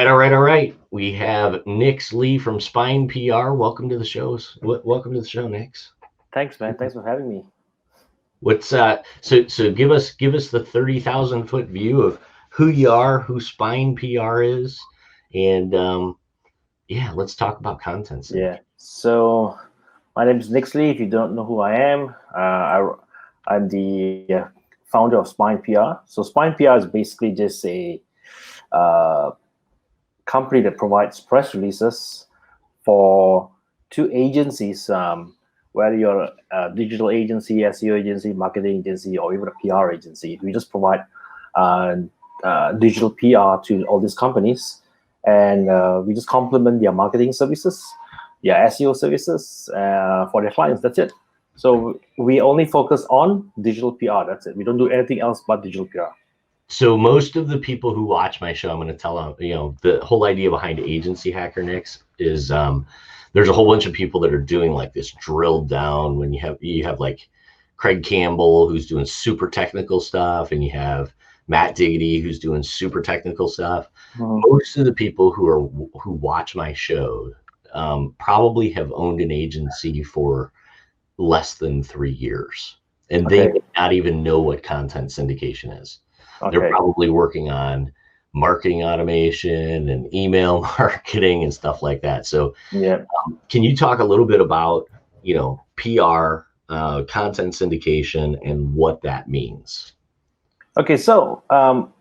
All right. We have Nix Lee from Spine PR. Welcome to the shows. Welcome to the show, Nix. Thanks, man. Thanks for having me. What's so give us the 30,000 foot view of who you are, who Spine PR is, and yeah, let's talk about content. Yeah. So my name is Nix Lee. If you don't know who I am, I'm the founder of Spine PR. So Spine PR is basically just a uh, company that provides press releases for two agencies, whether you're a digital agency, SEO agency, marketing agency, or even a PR agency. We just provide uh, digital PR to all these companies, and we just complement their marketing services, their SEO services for their clients. That's it. So we only focus on digital PR. That's it. We don't do anything else but digital PR. So most of the people who watch my show, I'm going to tell them, the whole idea behind Agency Hacker Nix is there's a whole bunch of people that are doing like this drilled down. When you have like Craig Campbell, who's doing super technical stuff, and you have Matt Diggity, who's doing super technical stuff. Most of the people who watch my show probably have owned an agency for less than 3 years, and they Okay. may not even know what content syndication is. They're Okay. probably working on marketing automation and email marketing and stuff like that. So Yeah. can you talk a little bit about, PR, content syndication, and what that means? Okay, so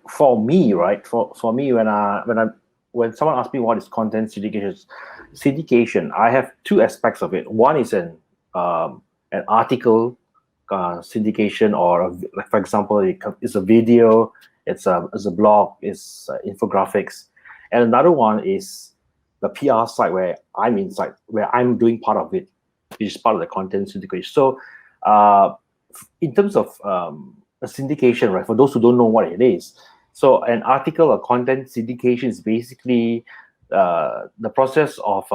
for me, right, for me, when someone asks me what is content syndication, I have two aspects of it. One is an article syndication, or like for example, it's a video, it's a blog, it's infographics, and another one is the PR side where I'm inside, where I'm doing part of it, which is part of the content syndication. So, uh, in terms of a syndication, right? For those who don't know what it is, so an article or content syndication is basically the process of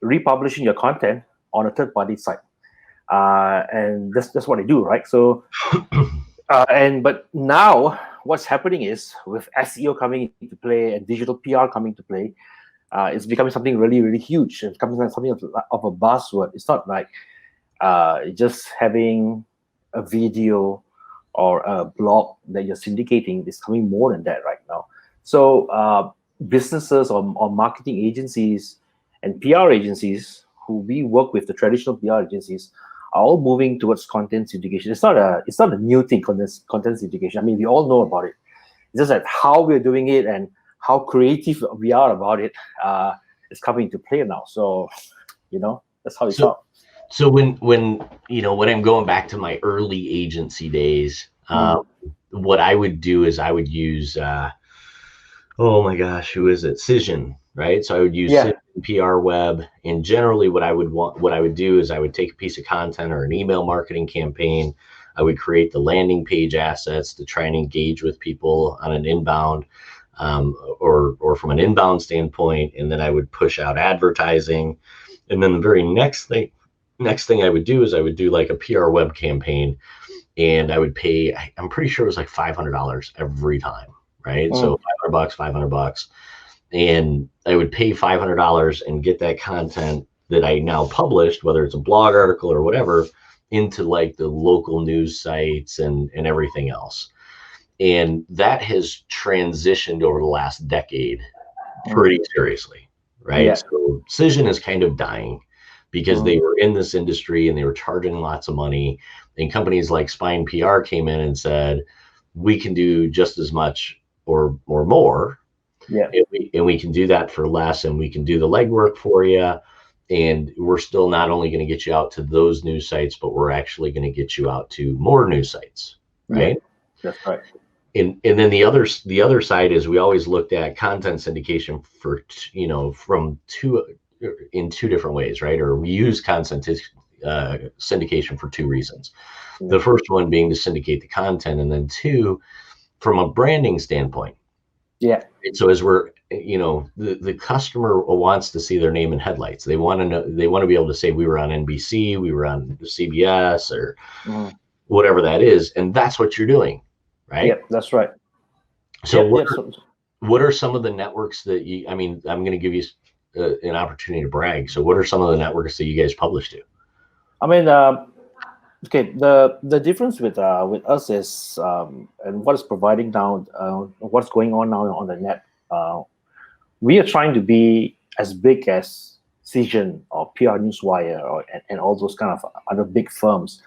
republishing your content on a third-party site, and that's what they do, right? So, but now what's happening is with SEO coming into play and digital PR coming to play, it's becoming something really, really huge. It's becoming something of a buzzword. It's not like just having a video or a blog that you're syndicating. Is coming more than that right now. So businesses or marketing agencies and PR agencies who we work with, the traditional PR agencies, are all moving towards content syndication. It's not a new thing, content syndication. I mean, we all know about it. It's just that how we're doing it and how creative we are about it is coming into play now. So, that's how it's So up. so when I'm going back to my early agency days, what I would do is I would use oh my gosh, who is it? Cision, right? So I would use Yeah. Cision PR Web, and generally what I would do is I would take a piece of content or an email marketing campaign. I would create the landing page assets to try and engage with people on an inbound, or from an inbound standpoint, and then I would push out advertising, and then the very next thing I would do is I would do like a PR Web campaign, and I would pay. I'm pretty sure it was like $500 every time, right? So $500, $500, and I would pay $500 and get that content that I now published, whether it's a blog article or whatever, into like the local news sites and everything else. And that has transitioned over the last decade pretty seriously, right? Yeah. So Cision is kind of dying because they were in this industry and they were charging lots of money. And companies like Spine PR came in and said, we can do just as much or more, Yeah. and we can do that for less, and we can do the legwork for you. And we're still not only going to get you out to those news sites, but we're actually going to get you out to more news sites, Yeah. right? That's right. And then the other side is we always looked at content syndication for from in two different ways, right? Or we use content syndication for two reasons. The first one being to syndicate the content, and then two, from a branding standpoint. Yeah. And so as we're, the customer wants to see their name in headlights. They want to know, they want to be able to say we were on NBC, we were on CBS, or whatever that is, and that's what you're doing, Yeah. right? That's right. So Yep. what Yep. So, what are some of the networks that you? I mean, I'm going to give you an opportunity to brag. So, what are some of the networks that you guys publish to? I mean, okay. The difference with us is and what is providing now, what's going on now on the net. We are trying to be as big as Cision or PR Newswire and all those kind of other big firms.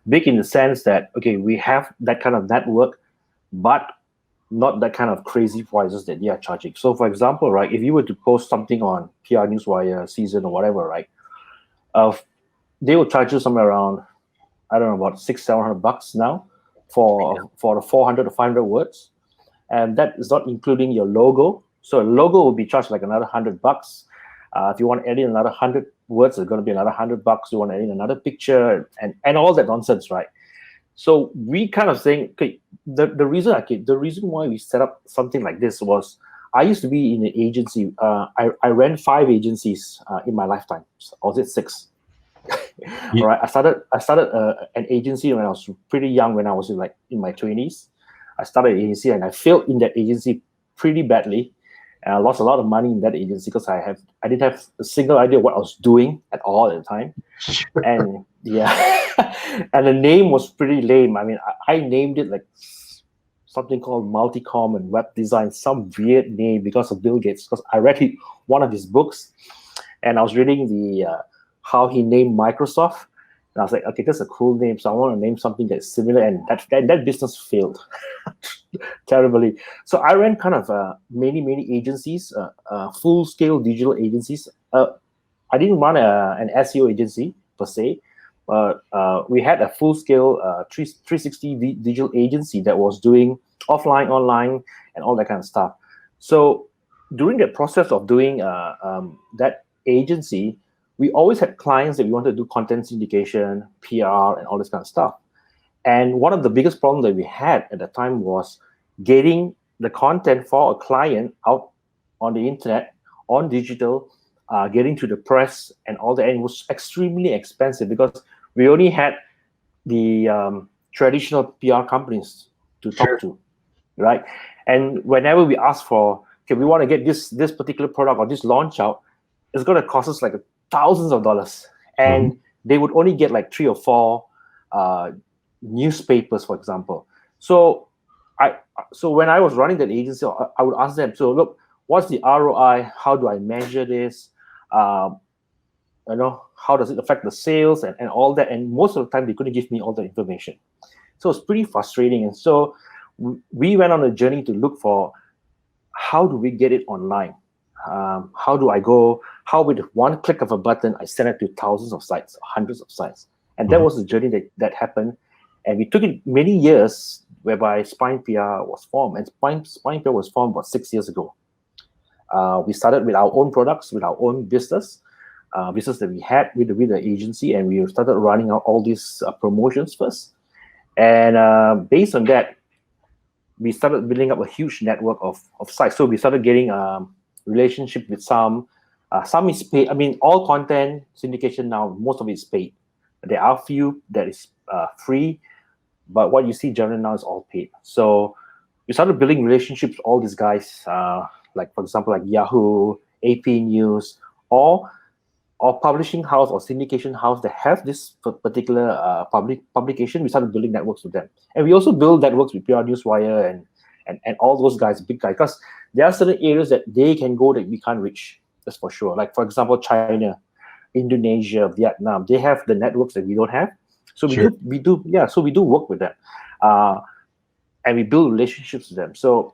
Big in the sense that, okay, we have that kind of network, but not that kind of crazy prices that they are charging. So, for example, right, if you were to post something on PR Newswire, Cision, or whatever, right, they will charge you somewhere around, I don't know, about $600-700 now for the 400 to 500 words, and that is not including your logo. So a logo will be charged like another $100. If you want to edit another 100 words, it's going to be another $100. You want to edit another picture and all that nonsense, right? So we kind of saying, okay, the reason why we set up something like this was, I used to be in an agency. I ran 5 agencies in my lifetime. Or was it 6? All right. I started an agency when I was pretty young, when I was in my 20s. I started an agency and I failed in that agency pretty badly. And I lost a lot of money in that agency because I didn't have a single idea what I was doing at all at the time. And yeah, and the name was pretty lame. I mean, I named it like something called Multicom and Web Design, some weird name because of Bill Gates, because I read one of his books and I was reading the how he named Microsoft. And I was like, okay, that's a cool name. So I want to name something that's similar. And that business failed terribly. So I ran kind of many agencies, full-scale digital agencies. I didn't run an SEO agency per se, but we had a full-scale 360 digital agency that was doing offline, online, and all that kind of stuff. So during the process of doing that agency, we always had clients that we wanted to do content syndication, PR, and all this kind of stuff. And one of the biggest problems that we had at the time was getting the content for a client out on the internet, on digital, getting to the press and all that. And it was extremely expensive because we only had the traditional PR companies to talk to, right? And whenever we ask for, okay, we want to get this particular product or this launch out, it's going to cost us like thousands of dollars. And they would only get like 3 or 4 newspapers, for example. So when I was running that agency, I would ask them, so look, what's the ROI? How do I measure this? How does it affect the sales and all that? And most of the time, they couldn't give me all the information. So it's pretty frustrating. And so we went on a journey to look for, how do we get it online? How do I go? How with one click of a button, I send it to thousands of sites, hundreds of sites. And that was the journey that happened. And we took it many years, whereby Spine PR was formed. And Spine PR was formed about 6 years ago. We started with our own products, with our own business that we had with the agency, and we started running out all these promotions first. And based on that, we started building up a huge network of sites. So we started getting relationship with some is paid. I mean, all content syndication now, most of it is paid. There are a few that is free, but what you see generally now is all paid. So we started building relationships with all these guys, like for example, like Yahoo, AP News, or publishing house or syndication house that have this particular publication. We started building networks with them, and we also build networks with PR Newswire and all those guys, big guys, because there are certain areas that they can go that we can't reach. That's for sure. Like for example, China, Indonesia, Vietnam, they have the networks that we don't have. So we do work with them, and we build relationships with them. So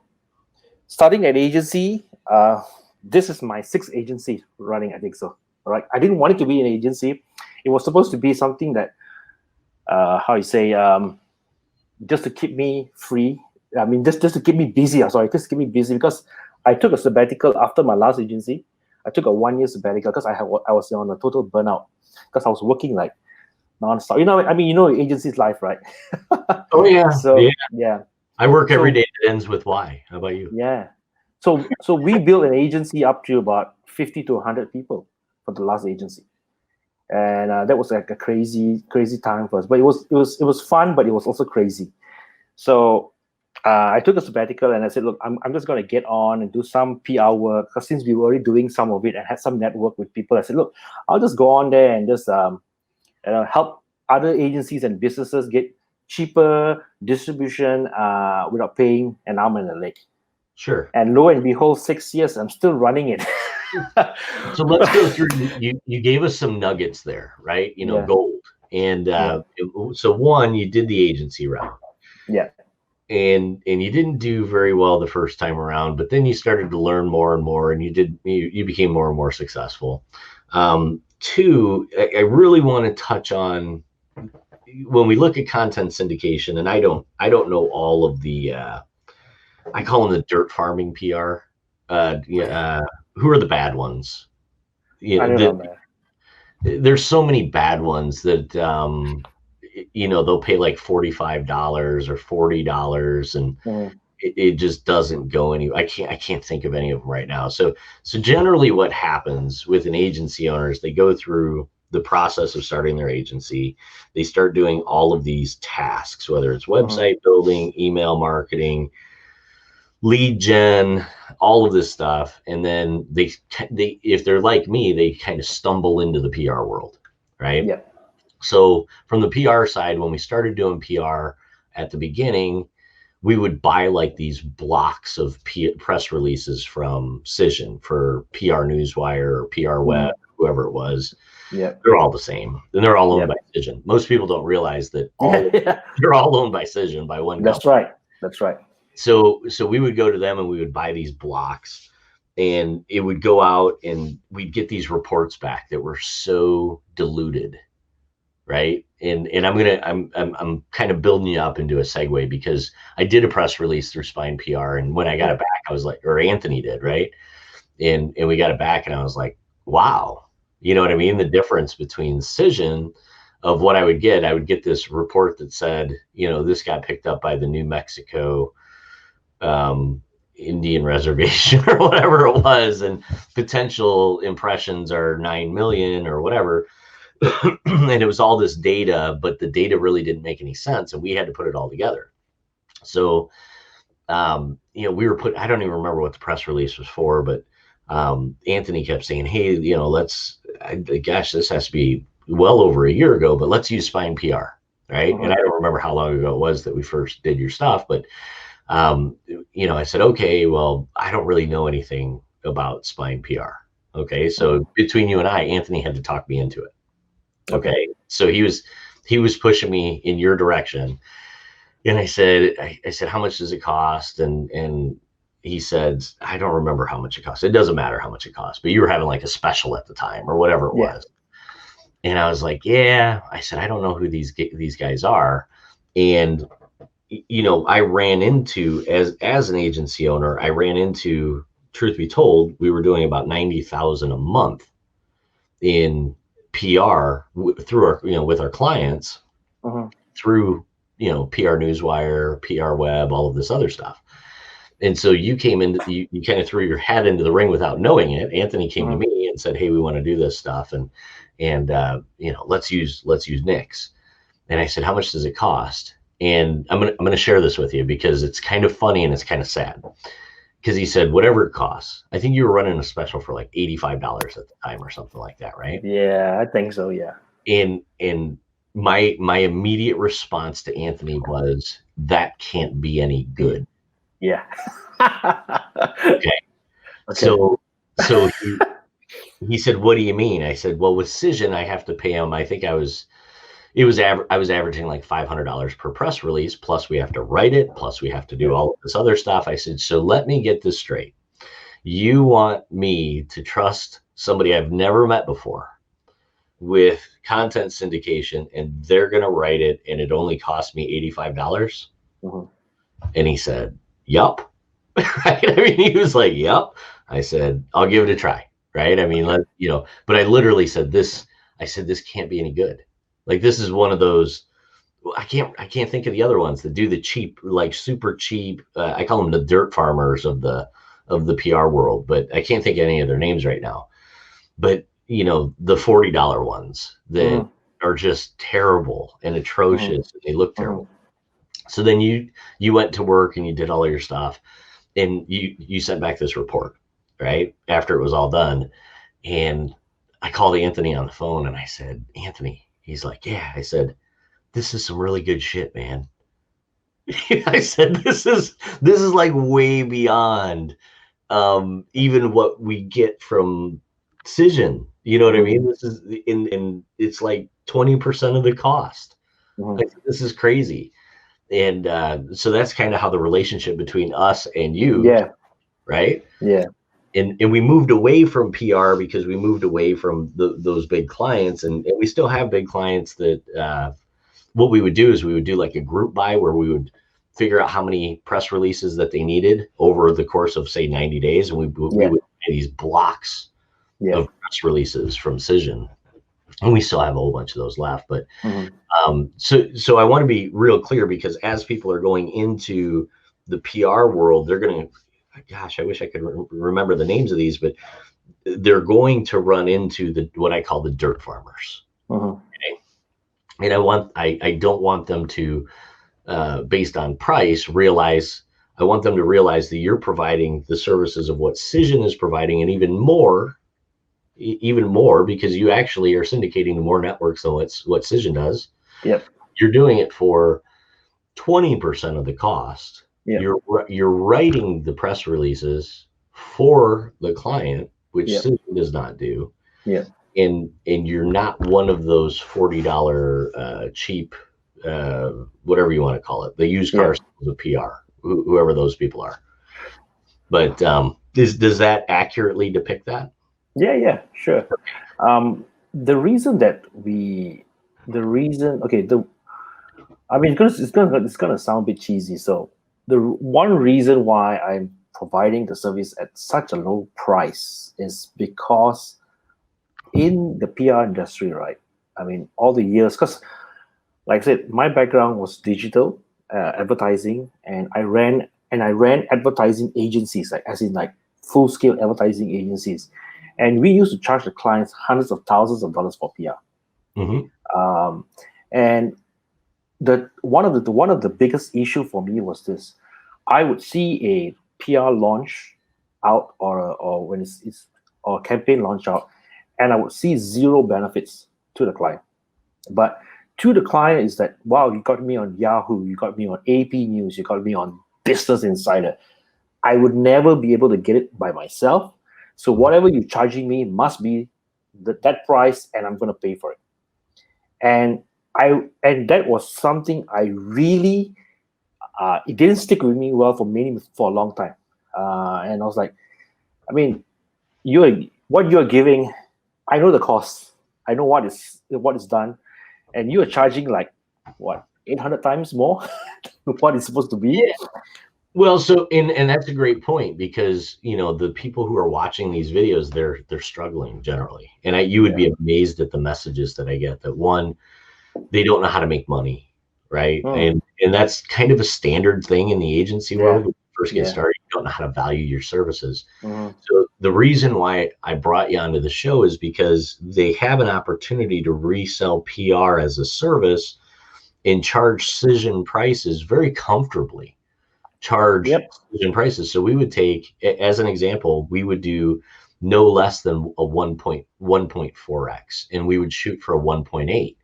starting an agency, this is my 6th agency running, I think so. All right, I didn't want it to be an agency. It was supposed to be something that, just to keep me free. I mean, just to keep me busy. Just to keep me busy, because I took a sabbatical after my last agency. I took a 1-year sabbatical because I was on a total burnout, because I was working like nonstop. Agency's life, right? Oh yeah. So yeah. I work every day that ends with Y. How about you? Yeah. So we built an agency up to about 50 to 100 people for the last agency, and that was like a crazy time for us. But it was fun, but it was also crazy. So I took a sabbatical and I said, look, I'm just going to get on and do some PR work. Because since we were already doing some of it and had some network with people, I said, look, I'll just go on there and just help other agencies and businesses get cheaper distribution without paying an arm and a leg. Sure. And lo and behold, 6 years, I'm still running it. So let's go through. You gave us some nuggets there, right? You know, Yeah. gold. And so one, you did the agency route. Yeah. And you didn't do very well the first time around, but then you started to learn more and more, and you became more and more successful. Two, I really want to touch on when we look at content syndication, and I don't know all of the I call them the dirt farming PR. Who are the bad ones? I don't know, man. There's so many bad ones that they'll pay like $45 or $40, and it just doesn't go anywhere. I can't think of any of them right now. So generally what happens with an agency owner is they go through the process of starting their agency. They start doing all of these tasks, whether it's website building, email marketing, lead gen, all of this stuff. And then they if they're like me, they kind of stumble into the PR world, right? Yeah. So from the PR side, when we started doing PR at the beginning, we would buy like these blocks of press releases from Cision for PR Newswire or PR Web, whoever it was. Yeah, they're all the same, and they're all owned by Cision. Most people don't realize that they're all owned by Cision, by one company. That's right. That's right. So we would go to them and we would buy these blocks, and it would go out, and we'd get these reports back that were so diluted, right? And I'm kind of building you up into a segue, because I did a press release through Spine PR, and when I got it back, I was like, or Anthony did, right? And we got it back, and I was like, wow, you know what I mean? The difference between Cision of what I would get this report that said, this got picked up by the New Mexico Indian reservation or whatever it was, and potential impressions are 9 million or whatever. And it was all this data, but the data really didn't make any sense, and we had to put it all together. So, we were I don't even remember what the press release was for, but Anthony kept saying, hey, gosh, this has to be well over a year ago, but let's use Spine PR, right? And I don't remember how long ago it was that we first did your stuff, but I said, okay, well, I don't really know anything about Spine PR. Okay. So between you and I, Anthony had to talk me into it. Okay. So he was pushing me in your direction. And I said, how much does it cost? And he said, I don't remember how much it costs. It doesn't matter how much it costs, but you were having like a special at the time or whatever it was. And I was like, yeah, I said, I don't know who these guys are. And I ran into, as an agency owner, truth be told, we were doing about 90,000 a month in PR through our, with our clients, through, PR Newswire, PR Web, all of this other stuff. And so you came into, you kind of threw your hat into the ring without knowing it. Anthony came to me and said, hey, we want to do this stuff. And let's use Nix. And I said, how much does it cost? And I'm gonna share this with you because it's kind of funny and it's kind of sad. Because he said, whatever it costs. I think you were running a special for like $85 at the time or something like that, right? Yeah, I think so. Yeah. And my immediate response to Anthony was, that can't be any good. Yeah. Okay. So he said, what do you mean? I said, well, with Cision, I have to pay him. I think I was averaging like $500 per press release, plus we have to write it, plus we have to do all of this other stuff. I said, so let me get this straight. You want me to trust somebody I've never met before with content syndication, and they're going to write it, and it only cost me $85? And he said, yup. Right? I mean, he was like, yup. I said, I'll give it a try. Right? I mean, but I literally said this. I said, this can't be any good. Like, this is one of those, I can't think of the other ones that do the cheap, like super cheap. I call them the dirt farmers of the PR world, but I can't think of any of their names right now. But the $40 ones that are just terrible and atrocious. And they look terrible. So then you went to work and you did all of your stuff, and you sent back this report, right? After it was all done. And I called Anthony on the phone and I said, Anthony, he's like, yeah. I said, this is some really good shit, man. I said, this is like way beyond even what we get from Cision. You know what I mean? This is in it's like 20% of the cost. Like, this is crazy. And so that's kind of how the relationship between us and you, Yeah. right? Yeah. And we moved away from PR because we moved away from those big clients, and we still have big clients that what we would do is we would do like a group buy where we would figure out how many press releases that they needed over the course of say 90 days, and we would buy these blocks of press releases from Cision, and we still have a whole bunch of those left. But so I want to be real clear, because as people are going into the PR world, they're going to, gosh, I wish I could remember the names of these, but they're going to run into what I call the dirt farmers. Okay? And I don't want them to, based on price, I want them to realize that you're providing the services of what Cision is providing, and even more, because you actually are syndicating to more networks than what Cision does. Yep. You're doing it for 20% of the cost. Yep. You're writing the press releases for the client, which Cision does not do. Yeah. And you're not one of those $40 cheap, whatever you want to call it, the used car sales of PR, whoever those people are. But does that accurately depict that? Yeah, sure. Because it's gonna sound a bit cheesy. So the one reason why I'm providing the service at such a low price is because in the PR industry, right? I mean, all the years, because like I said, my background was digital advertising, and I ran advertising agencies, like full scale advertising agencies. And we used to charge the clients hundreds of thousands of dollars for PR. And one of the biggest issue for me was this: I would see a PR launch out, or when it's or campaign launch out, and I would see zero benefits to the client. But to the client is that, wow, you got me on Yahoo, you got me on AP News, you got me on Business Insider. I would never be able to get it by myself. So whatever you're charging me must be that price, and I'm going to pay for it. And that was something I really, it didn't stick with me well for a long time. And I was like, I mean, what you're giving, I know the cost, I know what is done, and you are charging like what, 800 times more than what it's supposed to be. Yeah. Well, so and that's a great point, because the people who are watching these videos, they're struggling generally, and you would be amazed at the messages that I get. That one, they don't know how to make money, right? And that's kind of a standard thing in the agency world. When you first get started, you don't know how to value your services. So the reason why I brought you onto the show is because they have an opportunity to resell PR as a service and charge Cision prices very comfortably. Cision prices. So we would take, as an example, we would do no less than a 1.4x, and we would shoot for a 1.8.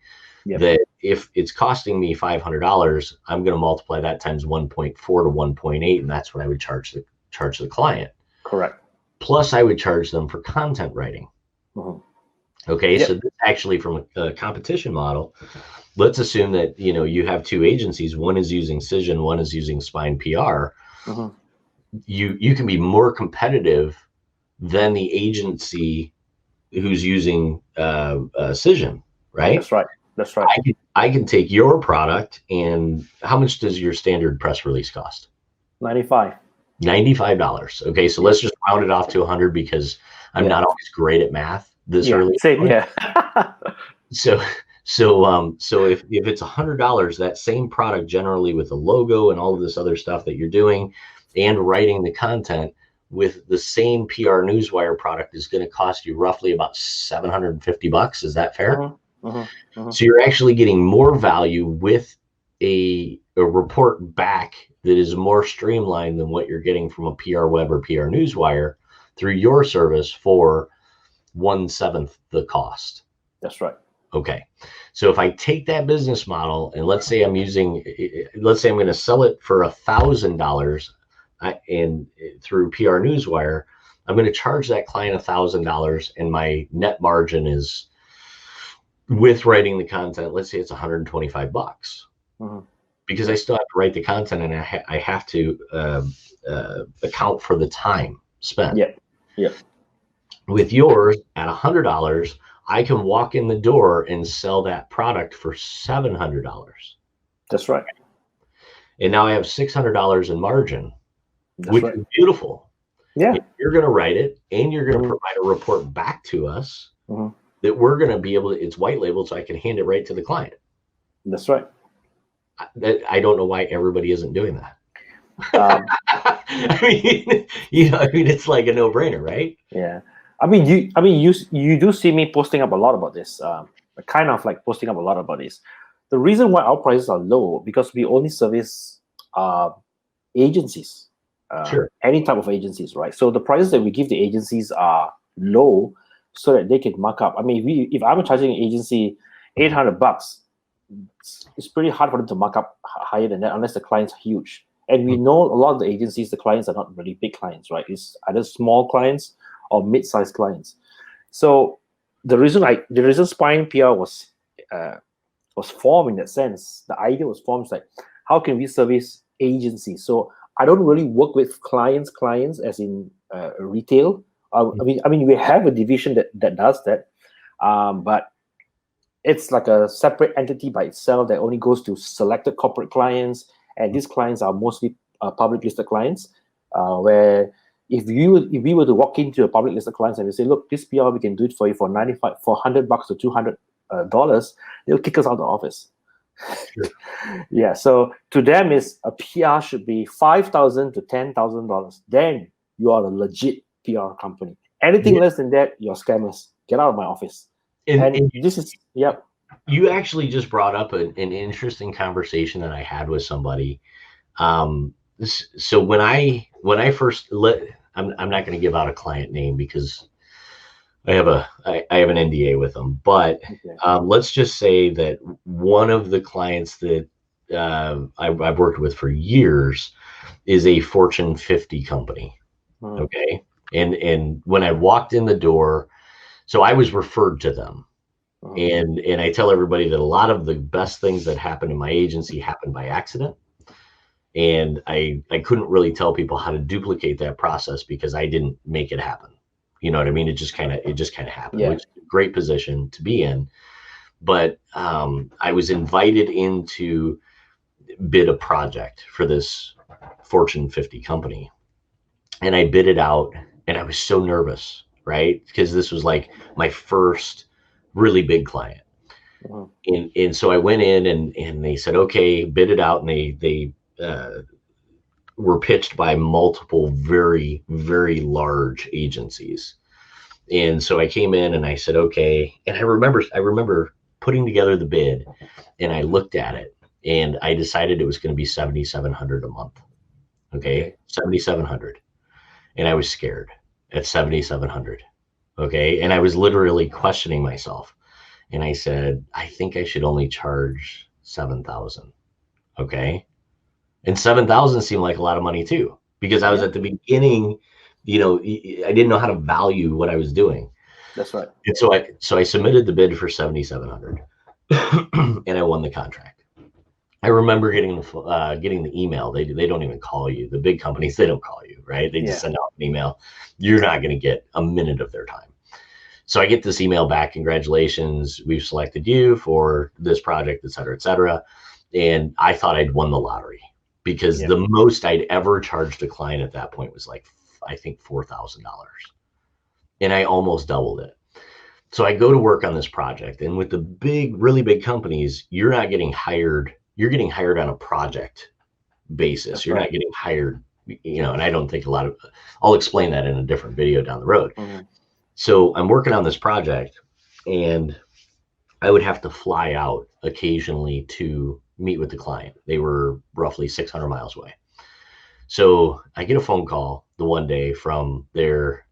That if it's costing me $500, I'm going to multiply that times 1.4 to 1.8, and that's what I would charge the client. Correct. Plus, I would charge them for content writing. Okay, so this actually, from a competition model, let's assume that you have two agencies. One is using Cision, one is using Spine PR. You can be more competitive than the agency who's using Cision, right? That's right. I can take your product, and how much does your standard press release cost? $95. Okay, so let's just round it off to 100, because I'm not always great at math this early. Same, So if it's $100, that same product, generally with a logo and all of this other stuff that you're doing and writing the content, with the same PR Newswire product, is going to cost you roughly about $750. Is that fair? So you're actually getting more value with a a report back that is more streamlined than what you're getting from a PR Web or PR Newswire through your service for 1/7 the cost. That's right. Okay. So if I take that business model and let's say I'm going to sell it for $1,000 and through PR Newswire, I'm going to charge that client $1,000 and my net margin is, with writing the content, let's say it's $125 because I still have to write the content and I have to account for the time spent. Yeah. With yours at $100, I can walk in the door and sell that product for $700. That's right. And now I have $600 in margin, which is beautiful. Yeah. If you're going to write it and you're going to provide a report back to us that we're going to be able to, it's white labeled so I can hand it right to the client. That's right. I don't know why everybody isn't doing that. I mean, it's like a no-brainer, right? Yeah. You do see me posting up a lot about this, kind of like posting up a lot about this. The reason why our prices are low, because we only service agencies, Sure. Any type of agencies, right? So the prices that we give the agencies are low so that they can mark up. I mean, if I'm charging an agency $800, it's pretty hard for them to mark up higher than that unless the client's huge. And we know a lot of the agencies, the clients are not really big clients, right? It's either small clients or mid-sized clients. So the reason Spine PR was formed in that sense, the idea was formed like, how can we service agencies? So I don't really work with clients as in retail. I mean, we have a division that does that, but it's like a separate entity by itself that only goes to selected corporate clients, and these clients are mostly public listed clients, where if we were to walk into a public listed clients and we say, look, this PR we can do it for you for $100 to $200, they'll kick us out of the office. Sure. Yeah, so to them is a PR should be $5,000 to $10,000. Then you are a legit PR company. Anything less than that, you're scammers. Get out of my office. And this is You actually just brought up an interesting conversation that I had with somebody. So when I first I'm not going to give out a client name because I have an NDA with them, but let's just say that one of the clients that I've worked with for years is a Fortune 50 company. Okay. And when I walked in the door, so I was referred to them. And I tell everybody that a lot of the best things that happen in my agency happened by accident. And I couldn't really tell people how to duplicate that process because I didn't make it happen. You know what I mean? It just kind of happened, which is a great position to be in. But I was invited in to bid a project for this Fortune 50 company. And I bid it out and I was so nervous, right? Because this was like my first really big client. And so I went in and they said, okay, bid it out. And they were pitched by multiple very, very large agencies. And so I came in and I said, okay. And I remember putting together the bid and I looked at it and I decided it was going to be $7,700 a month. Okay. $7,700. And I was scared at $7,700. Okay. And I was literally questioning myself. And I said, I think I should only charge $7,000. Okay. And $7,000 seemed like a lot of money too, because I was at the beginning, I didn't know how to value what I was doing. That's right. And so I submitted the bid for $7,700 and I won the contract. I remember getting the email. They don't even call you. The big companies, they don't call you, right? They just send out an email. You're not going to get a minute of their time. So I get this email back, congratulations, we've selected you for this project, et cetera, et cetera. And I thought I'd won the lottery because the most I'd ever charged a client at that point was like, I think $4,000. And I almost doubled it. So I go to work on this project, and with the really big companies, you're not getting hired. You're getting hired on a project basis. That's you're not getting hired, and I don't think I'll explain that in a different video down the road. So I'm working on this project and I would have to fly out occasionally to meet with the client. They were roughly 600 miles away. So I get a phone call the one day from their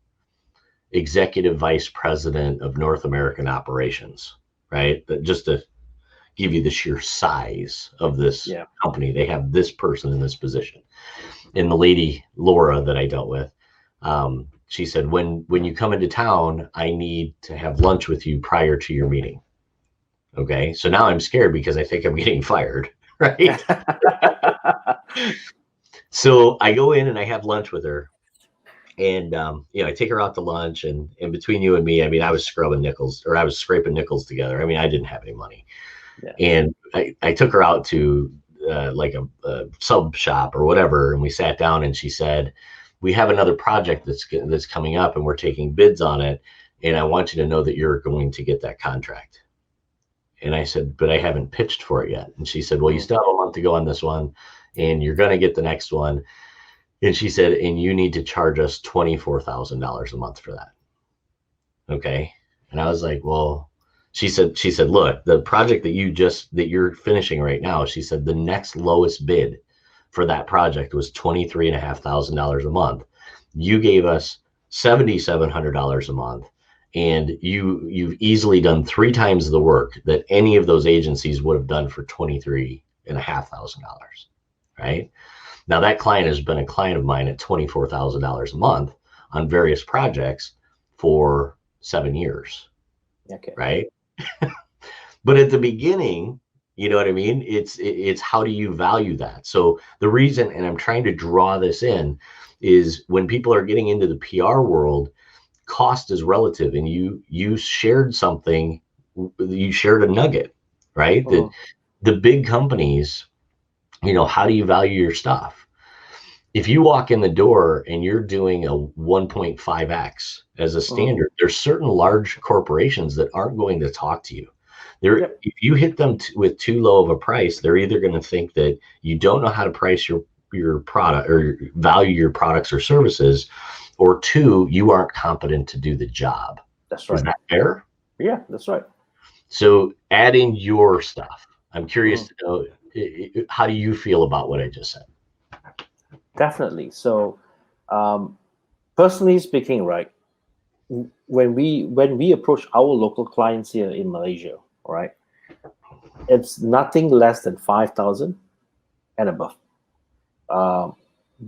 executive vice president of North American operations, right? Just to give you the sheer size of this company, they have this person in this position. And the lady, Laura, that I dealt with, she said, when you come into town, I need to have lunch with you prior to your meeting. Okay. So now I'm scared because I think I'm getting fired, right? So I go in and I have lunch with her. And, I take her out to lunch, and between you and me, I mean, I was scrubbing nickels, or I was scraping nickels together. I mean, I didn't have any money. Yeah. And I took her out to like a sub shop or whatever. And we sat down, and she said, we have another project that's coming up, and we're taking bids on it. And I want you to know that you're going to get that contract. And I said, but I haven't pitched for it yet. And she said, well, you still have a month to go on this one, and you're going to get the next one. And she said, and you need to charge us $24,000 a month for that. Okay. And I was like, well, she said, look, the project that you're finishing right now, she said, the next lowest bid for that project was $23,500 a month. You gave us $7,700 a month, and you've easily done 3 times the work that any of those agencies would have done for $23,500, right? Now, that client has been a client of mine at $24,000 a month on various projects for 7 years. Okay. Right. But at the beginning, you know what I mean? It's how do you value that? So the reason, and I'm trying to draw this in, is when people are getting into the PR world, cost is relative. And you shared something, you shared a nugget, right? That the big companies, how do you value your stuff? If you walk in the door and you're doing a 1.5x as a standard, there's certain large corporations that aren't going to talk to you. If you hit them with too low of a price, they're either going to think that you don't know how to price your product or value your products or services, or 2, you aren't competent to do the job. That's right. Is that fair? Yeah, that's right. So add in your stuff. I'm curious to know, how do you feel about what I just said? Definitely. So, personally speaking, right, when we approach our local clients here in Malaysia, right, it's nothing less than 5,000 and above.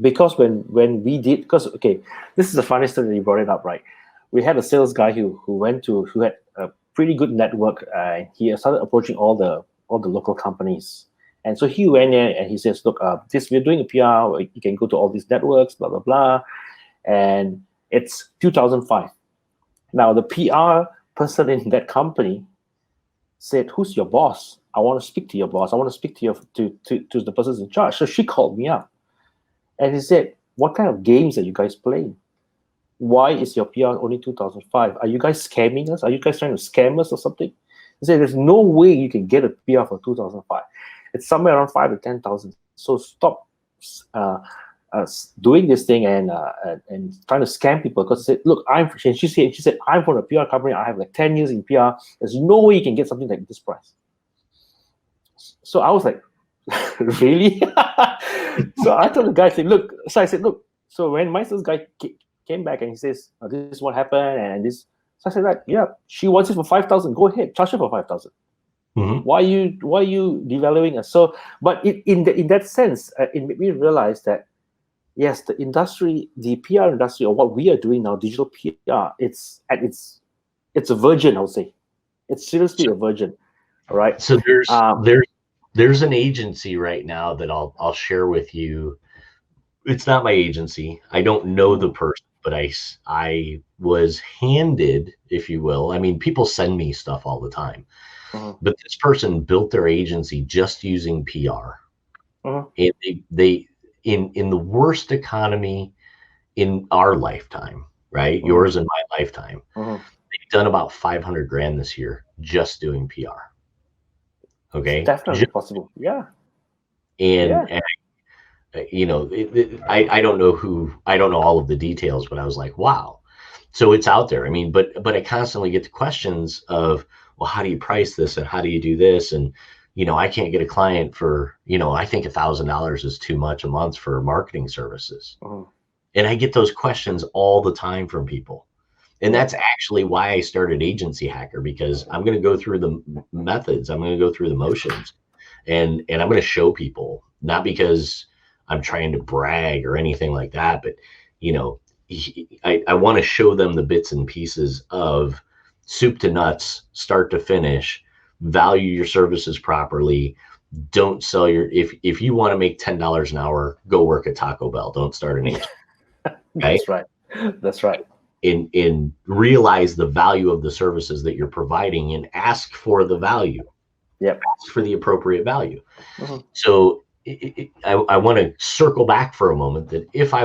Because when we did, okay, this is the funniest thing that you brought it up, right? We had a sales guy who had a pretty good network, and he started approaching all the local companies. And so he went in and he says, look, we're doing a PR, you can go to all these networks, blah, blah, blah. And it's 2005. Now, the PR person in that company said, who's your boss? I want to speak to your boss. I want to speak to the person in charge. So she called me up. And he said, what kind of games are you guys playing? Why is your PR only 2005? Are you guys scamming us? Are you guys trying to scam us or something? He said, there's no way you can get a PR for 2005. It's somewhere around 5,000 to 10,000. So stop doing this thing and trying to scam people. Because she said, look, she said, I'm from a PR company. I have like 10 years in PR. There's no way you can get something like this price. So I was like, really? So I told the guy, I said, look. So when my sales guy came back and he says, this is what happened, and this. So I said, right, yeah, she wants it for 5,000. Go ahead, charge her for 5,000. Mm-hmm. Why are you devaluing us? So, but in that sense, it made me realize that yes, the industry, the PR industry, or what we are doing now, digital PR, it's a virgin. I would say, it's seriously a virgin. All right. So there's an agency right now that I'll share with you. It's not my agency. I don't know the person, but I was handed, if you will. I mean, people send me stuff all the time. But this person built their agency just using PR. And they in the worst economy in our lifetime, right? Yours and my lifetime. They've done about 500 grand this year just doing PR. Okay. It's definitely possible. Yeah. And I don't know all of the details, but I was like, wow. So it's out there. I mean, but I constantly get the questions of, well, how do you price this and how do you do this? And, I can't get a client for, I think $1,000 is too much a month for marketing services. Mhm. And I get those questions all the time from people. And that's actually why I started Agency Hacker, because I'm going to go through the methods. I'm going to go through the motions, and I'm going to show people, not because I'm trying to brag or anything like that, but, I want to show them the bits and pieces of soup to nuts, start to finish, value your services properly. Don't sell if you want to make $10 an hour, go work at Taco Bell. Don't start an agency. Okay? That's right. That's right. In realize the value of the services that you're providing and ask for the value. Yep. Ask for the appropriate value. Mhm. So I want to circle back for a moment that if I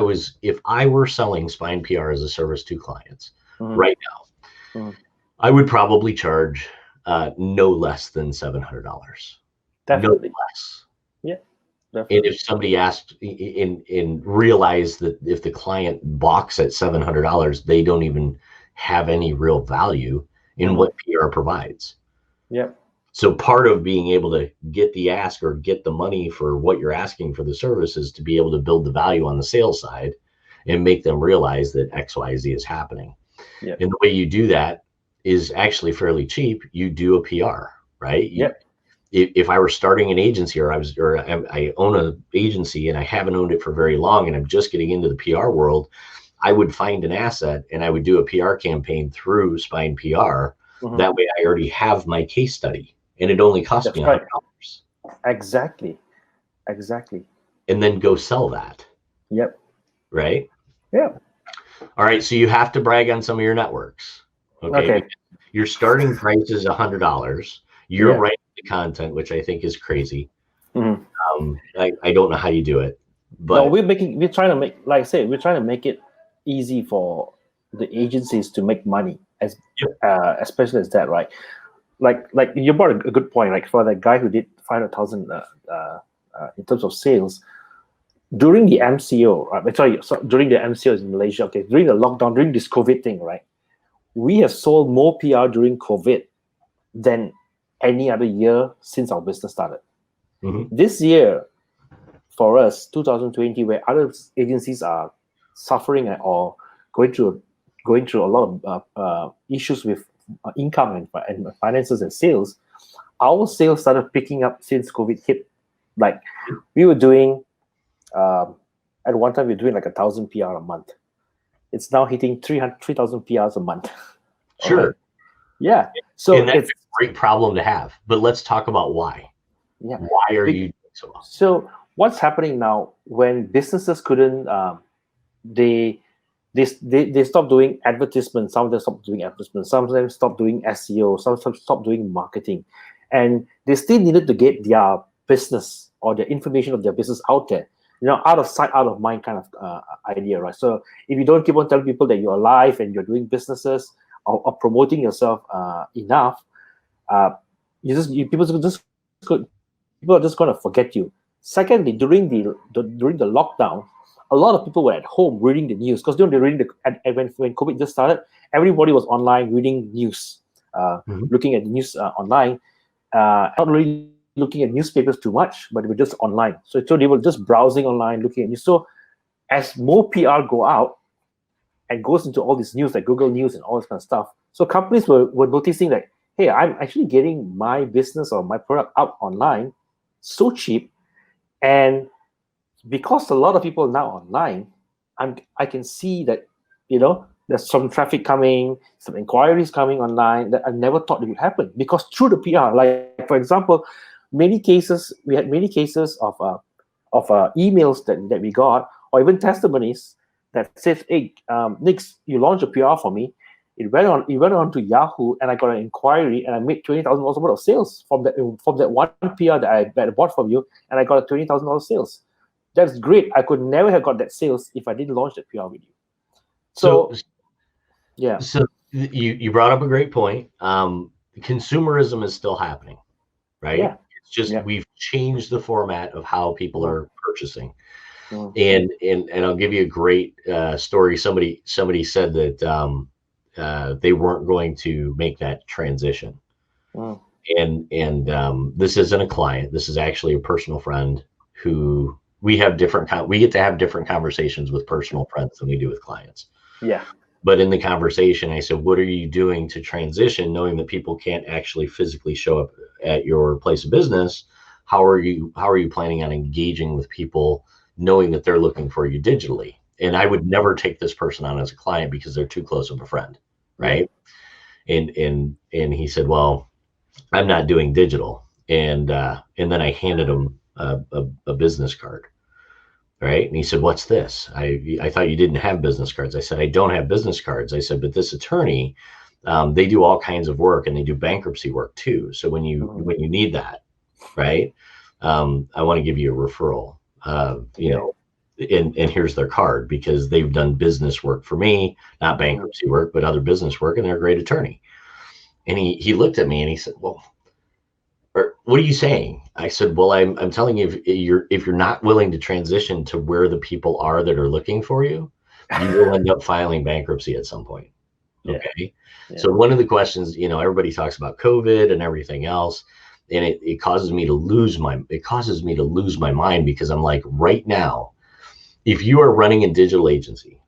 were selling Spine PR as a service to clients right now, I would probably charge no less than $700. Definitely. No less. Yeah. Definitely. And if somebody asked and realized that if the client balks at $700, they don't even have any real value in what PR provides. Yep. So part of being able to get the ask or get the money for what you're asking for the service is to be able to build the value on the sales side and make them realize that XYZ is happening. Yep. And the way you do that is actually fairly cheap. You do a PR, right? Yep. If I were starting an agency or I own an agency and I haven't owned it for very long and I'm just getting into the PR world, I would find an asset and I would do a PR campaign through Spine PR. That way I already have my case study and it only cost me $100. Exactly. And then go sell that. Yep. Right? Yep. All right. So you have to brag on some of your networks. Okay. Your starting price is $100. You're writing the content, which I think is crazy. I don't know how you do it, but no, we're trying to make, like I say, we're trying to make it easy for the agencies to make money, especially as that, right? Like you brought a good point. Like for that guy who did 500,000 in terms of sales during the MCO, right? During the MCO in Malaysia. Okay, during the lockdown, during this COVID thing, right? We have sold more PR during COVID than any other year since our business started. This year, for us, 2020, where other agencies are suffering or going through a lot of issues with income and finances and sales, our sales started picking up since COVID hit. Like we were doing, at one time we were doing like 1,000 PR a month. It's now hitting 3,000 PRs a month. Sure. Right? Yeah. So and that's a great problem to have. But let's talk about why. Yeah. Why are you doing so well? So what's happening now when businesses couldn't, they stopped doing advertisements. Some of them stopped doing advertisements. Some of them stopped doing SEO. Some stopped doing marketing, and they still needed to get their business or the information of their business out there. Out of sight, out of mind kind of idea, right? So if you don't keep on telling people that you're alive and you're doing businesses or promoting yourself enough, people are just going to forget you. Secondly, during the lockdown, a lot of people were at home reading the news because they're reading when COVID just started. Everybody was online reading news, looking at the news online, not really looking at newspapers too much, but they were just online. So they were just browsing online, looking at news. So as more PR go out and goes into all this news like Google News and all this kind of stuff, so companies were noticing that, hey, I'm actually getting my business or my product out online so cheap, and because a lot of people are now online, I can see that there's some traffic coming, some inquiries coming online that I never thought it would happen because through the PR. Like for example, we had many cases of emails that we got, or even testimonies that says, "Hey, Nix, you launched a PR for me. It went on to Yahoo, and I got an inquiry, and I made $20,000 worth of sales from that one PR that I bought from you, and I got a $20,000 sales. That's great. I could never have got that sales if I didn't launch that PR with you." So yeah. So you brought up a great point. Consumerism is still happening, right? Yeah. It's just we've changed the format of how people are purchasing. And I'll give you a great story. Somebody said that they weren't going to make that transition. Mm. And this isn't a client. This is actually a personal friend who we get to have different conversations with personal friends than we do with clients. Yeah. But in the conversation, I said, what are you doing to transition, knowing that people can't actually physically show up at your place of business? How are you planning on engaging with people, knowing that they're looking for you digitally? And I would never take this person on as a client because they're too close of a friend, right? And he said, well, I'm not doing digital. And then I handed him a business card. Right. And he said, what's this? I thought you didn't have business cards. I said, I don't have business cards. I said, but this attorney, they do all kinds of work, and they do bankruptcy work too. So when you need that, right, I want to give you a referral, and here's their card, because they've done business work for me, not bankruptcy work, but other business work, and they're a great attorney. And he looked at me and he said, well, what are you saying? I said, well, I'm telling you, if you're not willing to transition to where the people are that are looking for you, you will end up filing bankruptcy at some point. Okay. Yeah. So one of the questions, everybody talks about COVID and everything else, and it causes me to lose my mind, because I'm like, right now, if you are running a digital agency,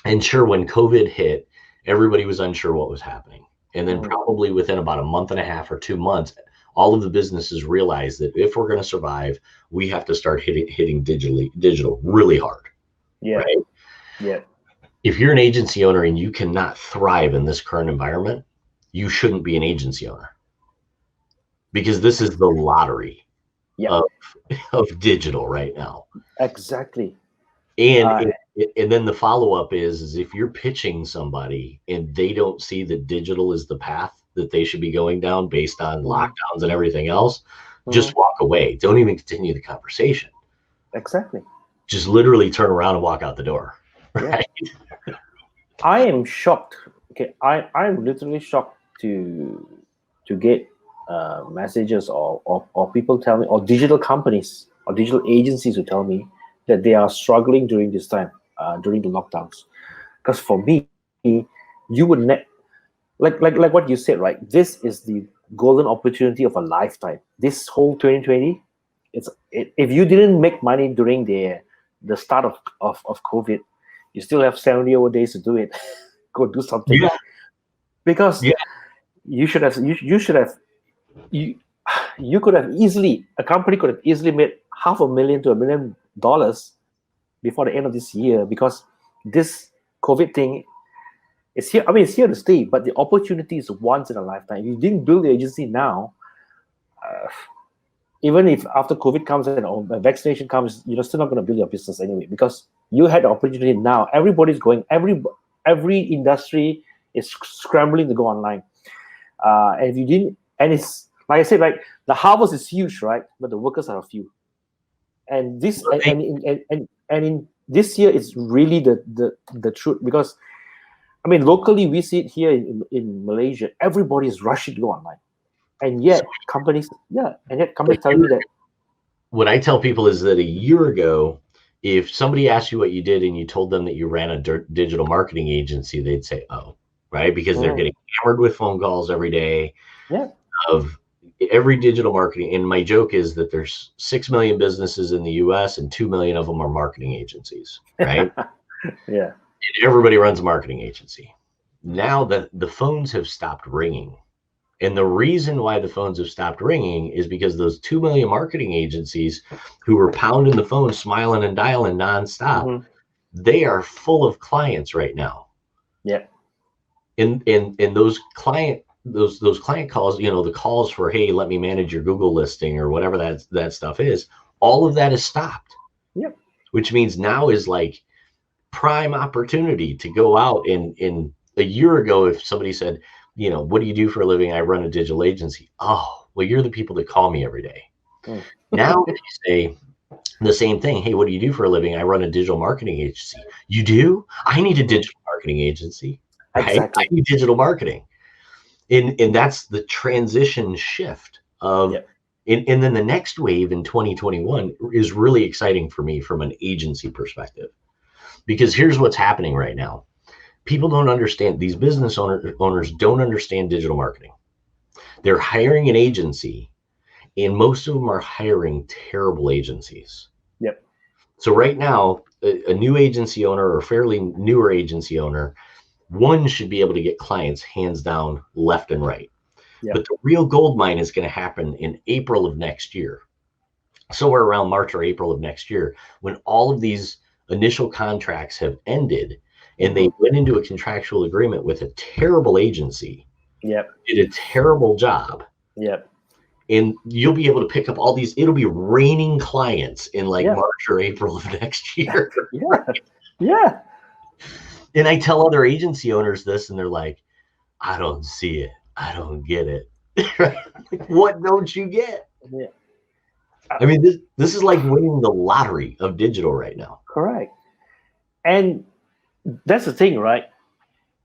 and sure, when COVID hit, everybody was unsure what was happening. And then probably within about a month and a half or 2 months, all of the businesses realized that if we're going to survive, we have to start hitting digital really hard. Yeah. Right? Yeah. If you're an agency owner and you cannot thrive in this current environment, you shouldn't be an agency owner, because this is the lottery of digital right now. Exactly. And then the follow-up is if you're pitching somebody and they don't see that digital is the path that they should be going down based on lockdowns and everything else, just walk away. Don't even continue the conversation. Exactly. Just literally turn around and walk out the door. Right? Yeah. I am shocked. Okay, I'm literally shocked to get messages or people tell me, or digital companies or digital agencies who tell me that they are struggling during this time, during the lockdowns. Because for me, you would like what you said, right? This is the golden opportunity of a lifetime. This whole 2020, if you didn't make money during the start of COVID, you still have 70 over days to do it. Go do something. Yeah. Because you could have easily, a company could have easily made $500,000 to $1 million before the end of this year, because this COVID thing is here. I mean, it's here to stay, but the opportunity is once in a lifetime. If you didn't build the agency now, even if after COVID comes and vaccination comes, you're still not going to build your business anyway, because you had the opportunity now. Everybody's going, every industry is scrambling to go online. And if you didn't, and it's like I said, right, the harvest is huge, right? But the workers are a few. And this and in this year, it's really the truth, because I mean, locally we see it here in Malaysia. Everybody is rushing to go online, and yet companies tell me that. What I tell people is that a year ago, if somebody asked you what you did and you told them that you ran a digital marketing agency, they'd say, "Oh," right? Because they're getting hammered with phone calls every day of every digital marketing. And my joke is that there's 6 million businesses in the US and 2 million of them are marketing agencies, right? Yeah. And everybody runs a marketing agency. Now that the phones have stopped ringing. And the reason why the phones have stopped ringing is because those 2 million marketing agencies who were pounding the phone, smiling and dialing nonstop, they are full of clients right now. Yeah. And those client calls, the calls for, hey, let me manage your Google listing or whatever that stuff is, all of that is stopped. Yep. Which means now is like prime opportunity to go out. In a year ago, if somebody said, what do you do for a living? I run a digital agency. Oh, well, you're the people that call me every day. Now if you say the same thing, hey, what do you do for a living? I run a digital marketing agency. You do? I need a digital marketing agency. Right? Exactly. I need digital marketing. And that's the transition shift of, and then the next wave in 2021 is really exciting for me from an agency perspective, because here's what's happening right now. People don't understand, these business owners don't understand digital marketing. They're hiring an agency, and most of them are hiring terrible agencies. Yep. So right now, a new agency owner or fairly newer agency owner, one should be able to get clients hands down, left and right. Yep. But the real gold mine is going to happen in April of next year. Somewhere around March or April of next year, when all of these initial contracts have ended and they went into a contractual agreement with a terrible agency, Yep. did a terrible job. Yep. And you'll be able to pick up all these, it'll be raining clients in like Yeah. March or April of next year. Yeah. Yeah. And I tell other agency owners this, and they're like, I don't see it. I don't get it. What don't you get? Yeah. I mean, this is like winning the lottery of digital right now. Correct. And that's the thing, right?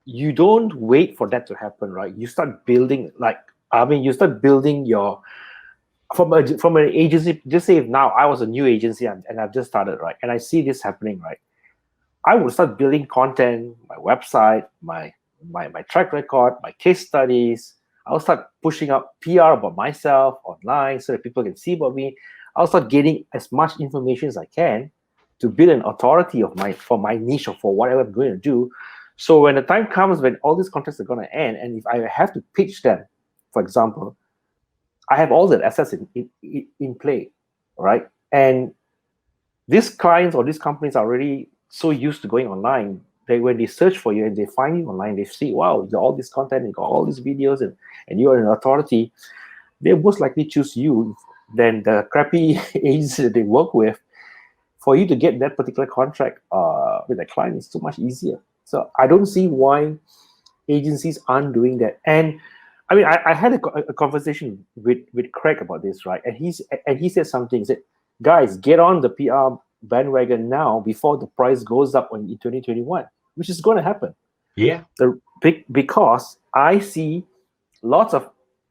You don't wait for that to happen, right? You start building, you start building your from an agency. Just say if now I was a new agency and I've just started, right? And I see this happening, right? I would start building content, my website, my track record, my case studies. I'll start pushing out PR about myself online so that people can see about me. I'll start getting as much information as I can to build an authority for my niche or for whatever I'm going to do. So when the time comes when all these contracts are going to end, and if I have to pitch them, for example, I have all the assets in play, right? And these clients or these companies are already so used to going online. When they search for you and they find you online, they see, wow, you got all this content, you got all these videos, and you are an authority. They most likely choose you than the crappy agency that they work with. For you to get that particular contract with a client is so much easier. So I don't see why agencies aren't doing that. And I mean, I had a conversation with Craig about this, right? And he said something. He said, guys, get on the PR bandwagon now before the price goes up in 2021, which is going to happen. Yeah. Because I see lots of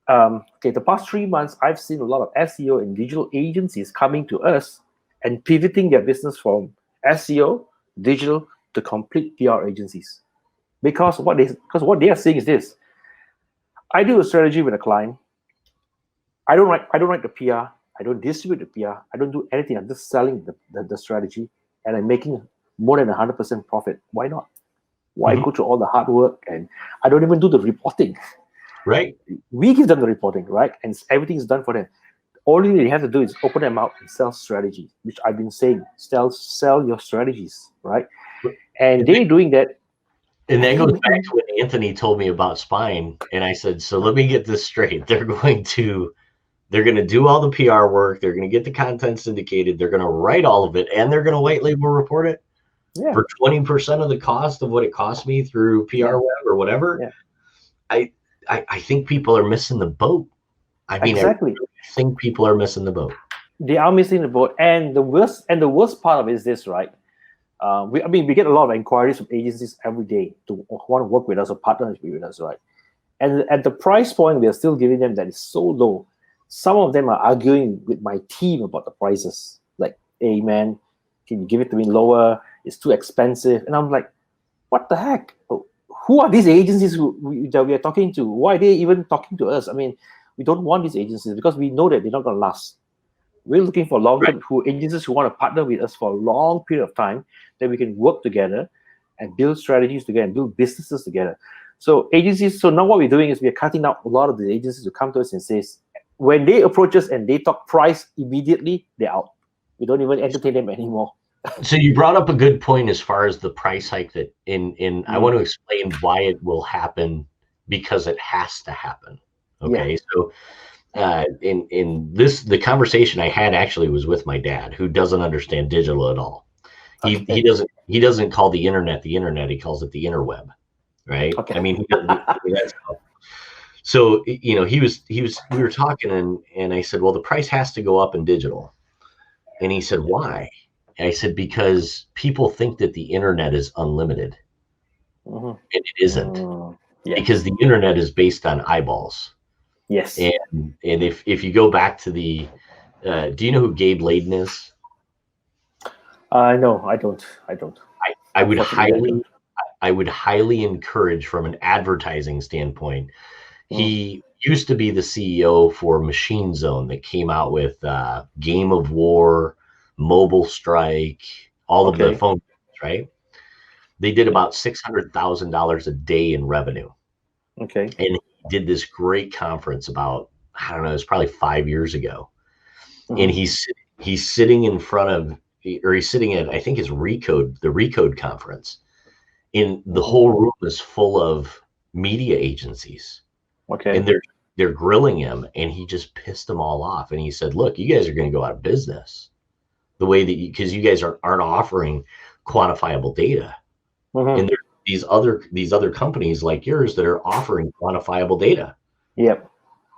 the past 3 months, I've seen a lot of SEO and digital agencies coming to us and pivoting their business from SEO, digital, to complete PR agencies. Because what they are saying is this: I do a strategy with a client. I don't write the PR. I don't distribute the PR. I don't do anything. I'm just selling the strategy, and I'm making more than 100% profit. Why not? Why go through all the hard work? And I don't even do the reporting. Right. We give them the reporting, right? And everything is done for them. All they have to do is open them out and sell strategy, which I've been saying, sell your strategies, right? And they're doing that. And that goes back to what Anthony told me about Spine. And I said, so let me get this straight. They're going to do all the PR work. They're going to get the content syndicated. They're going to write all of it, and they're going to white label report it for 20% of the cost of what it cost me through PR Web or whatever. Yeah. I think people are missing the boat. I mean, exactly. I think people are missing the boat. They are missing the boat, and the worst part of it is this, right? We get a lot of inquiries from agencies every day to want to work with us or partner with us, right? And at the price point we are still giving them that is so low. Some of them are arguing with my team about the prices. Like, hey man, can you give it to me lower? It's too expensive. And I'm like, what the heck? Who are these agencies that we are talking to? Why are they even talking to us? I mean, we don't want these agencies because we know that they're not going to last. We're looking for long-term agencies who want to partner with us for a long period of time, that we can work together and build strategies together and build businesses together. So now what we're doing is we're cutting out a lot of the agencies who come to us and says, when they approach us and they talk price, immediately they're out. We don't even entertain them anymore. So you brought up a good point as far as the price hike that I want to explain why it will happen, because it has to happen. Okay. So the conversation I had actually was with my dad, who doesn't understand digital at all. He doesn't call the internet, he calls it the interweb. Right. Okay. I mean, that's how. So, we were talking and I said, well, the price has to go up in digital. And he said, why? And I said, because people think that the internet is unlimited. And it isn't. Because the internet is based on eyeballs. Yes. And if you go back to do you know who Gabe Layden is? No, I don't. I would highly encourage, from an advertising standpoint, he used to be the CEO for Machine Zone that came out with Game of War, Mobile Strike, all of the Okay. phone games, right? They did about $600,000 a day in revenue. Okay. And he did this great conference about, I don't know, it's probably 5 years ago. And he's sitting in front of, or he's sitting at, I think it's the Recode conference. And the whole room is full of media agencies. Okay. And they're grilling him, and he just pissed them all off. And he said, look, you guys are going to go out of business the way that because you guys aren't offering quantifiable data. And there's these other companies like yours that are offering quantifiable data. Yep.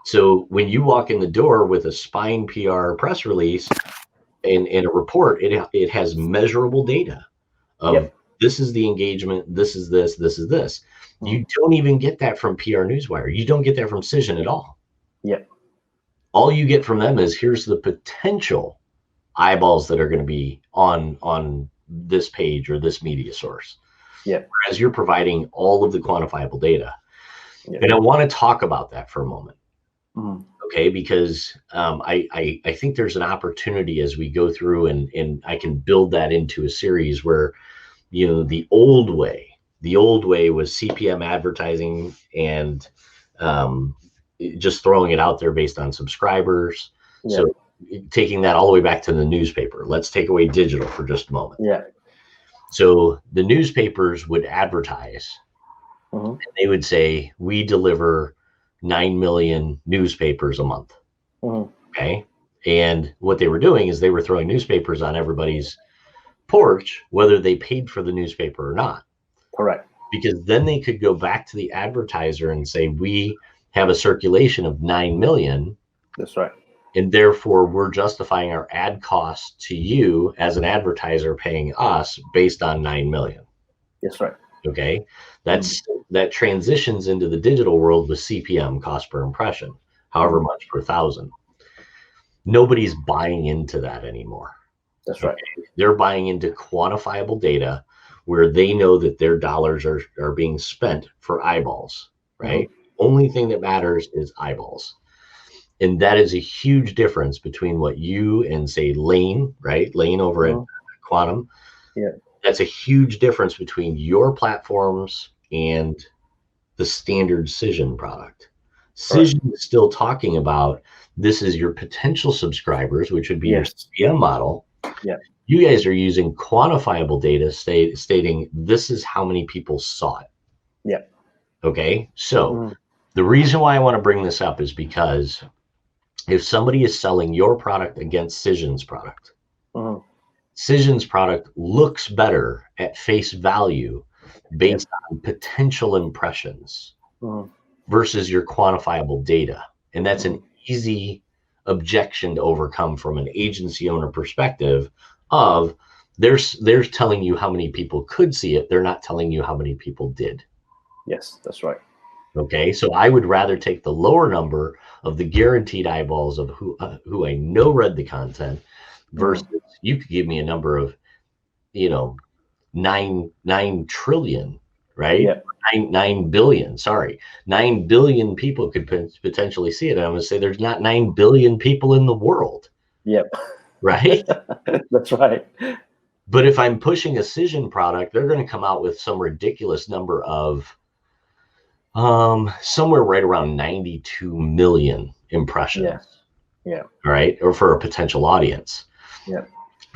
So when you walk in the door with a Spine PR press release and a report, it has measurable data of this is the engagement, this is this, this is this. You don't even get that from PR Newswire. You don't get that from Cision at all. Yep. All you get from them is here's the potential eyeballs that are going to be on this page or this media source. Yep. Whereas you're providing all of the quantifiable data. Yep. And I want to talk about that for a moment. Okay, because I think there's an opportunity as we go through and I can build that into a series where, you know, the old way was CPM advertising and just throwing it out there based on subscribers. Yeah. So taking that all the way back to the newspaper. Let's take away digital for just a moment. Yeah. So the newspapers would advertise. And they would say, we deliver 9 million newspapers a month. Okay. And what they were doing is they were throwing newspapers on everybody's porch, whether they paid for the newspaper or not. Correct. Because then they could go back to the advertiser and say, we have a circulation of 9 million. That's right. And therefore we're justifying our ad cost to you as an advertiser paying us based on 9 million. That's right. Okay. That transitions into the digital world with CPM, cost per impression, however much per thousand. Nobody's buying into that anymore. That's right. Okay? They're buying into quantifiable data where they know that their dollars are being spent for eyeballs, right? Only thing that matters is eyeballs. And that is a huge difference between what you and say Lane, right? Lane over at Quantum. Yeah. That's a huge difference between your platforms and the standard Cision product. Cision is still talking about this is your potential subscribers, which would be your CPM model. Yeah. You guys are using quantifiable data stating this is how many people saw it. Yeah. Okay. So the reason why I want to bring this up is because if somebody is selling your product against Cision's product, Cision's product looks better at face value based on potential impressions versus your quantifiable data. And that's an easy objection to overcome from an agency owner perspective of they're telling you how many people could see it. They're not telling you how many people did. Yes, that's right. Okay, so I would rather take the lower number of the guaranteed eyeballs of who I know read the content versus you could give me a number of, 9 trillion, right? Yeah. 9 billion, sorry. 9 billion people could potentially see it. And I'm going to say there's not 9 billion people in the world. Yep. Right? That's right. But if I'm pushing a Cision product, they're going to come out with some ridiculous number of somewhere right around 92 million impressions. Yeah. All right. Or for a potential audience. Yeah.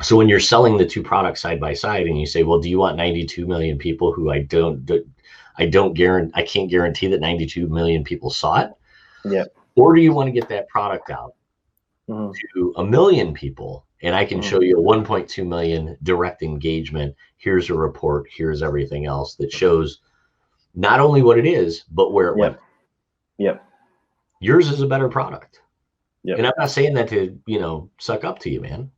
So when you're selling the two products side by side and you say, well, do you want 92 million people who I can't guarantee that 92 million people saw it. Yeah. Or do you want to get that product out to 1 million people and I can show you a 1.2 million direct engagement. Here's a report. Here's everything else that shows not only what it is, but where it went. Yep. Yours is a better product. Yep. And I'm not saying that to, suck up to you, man.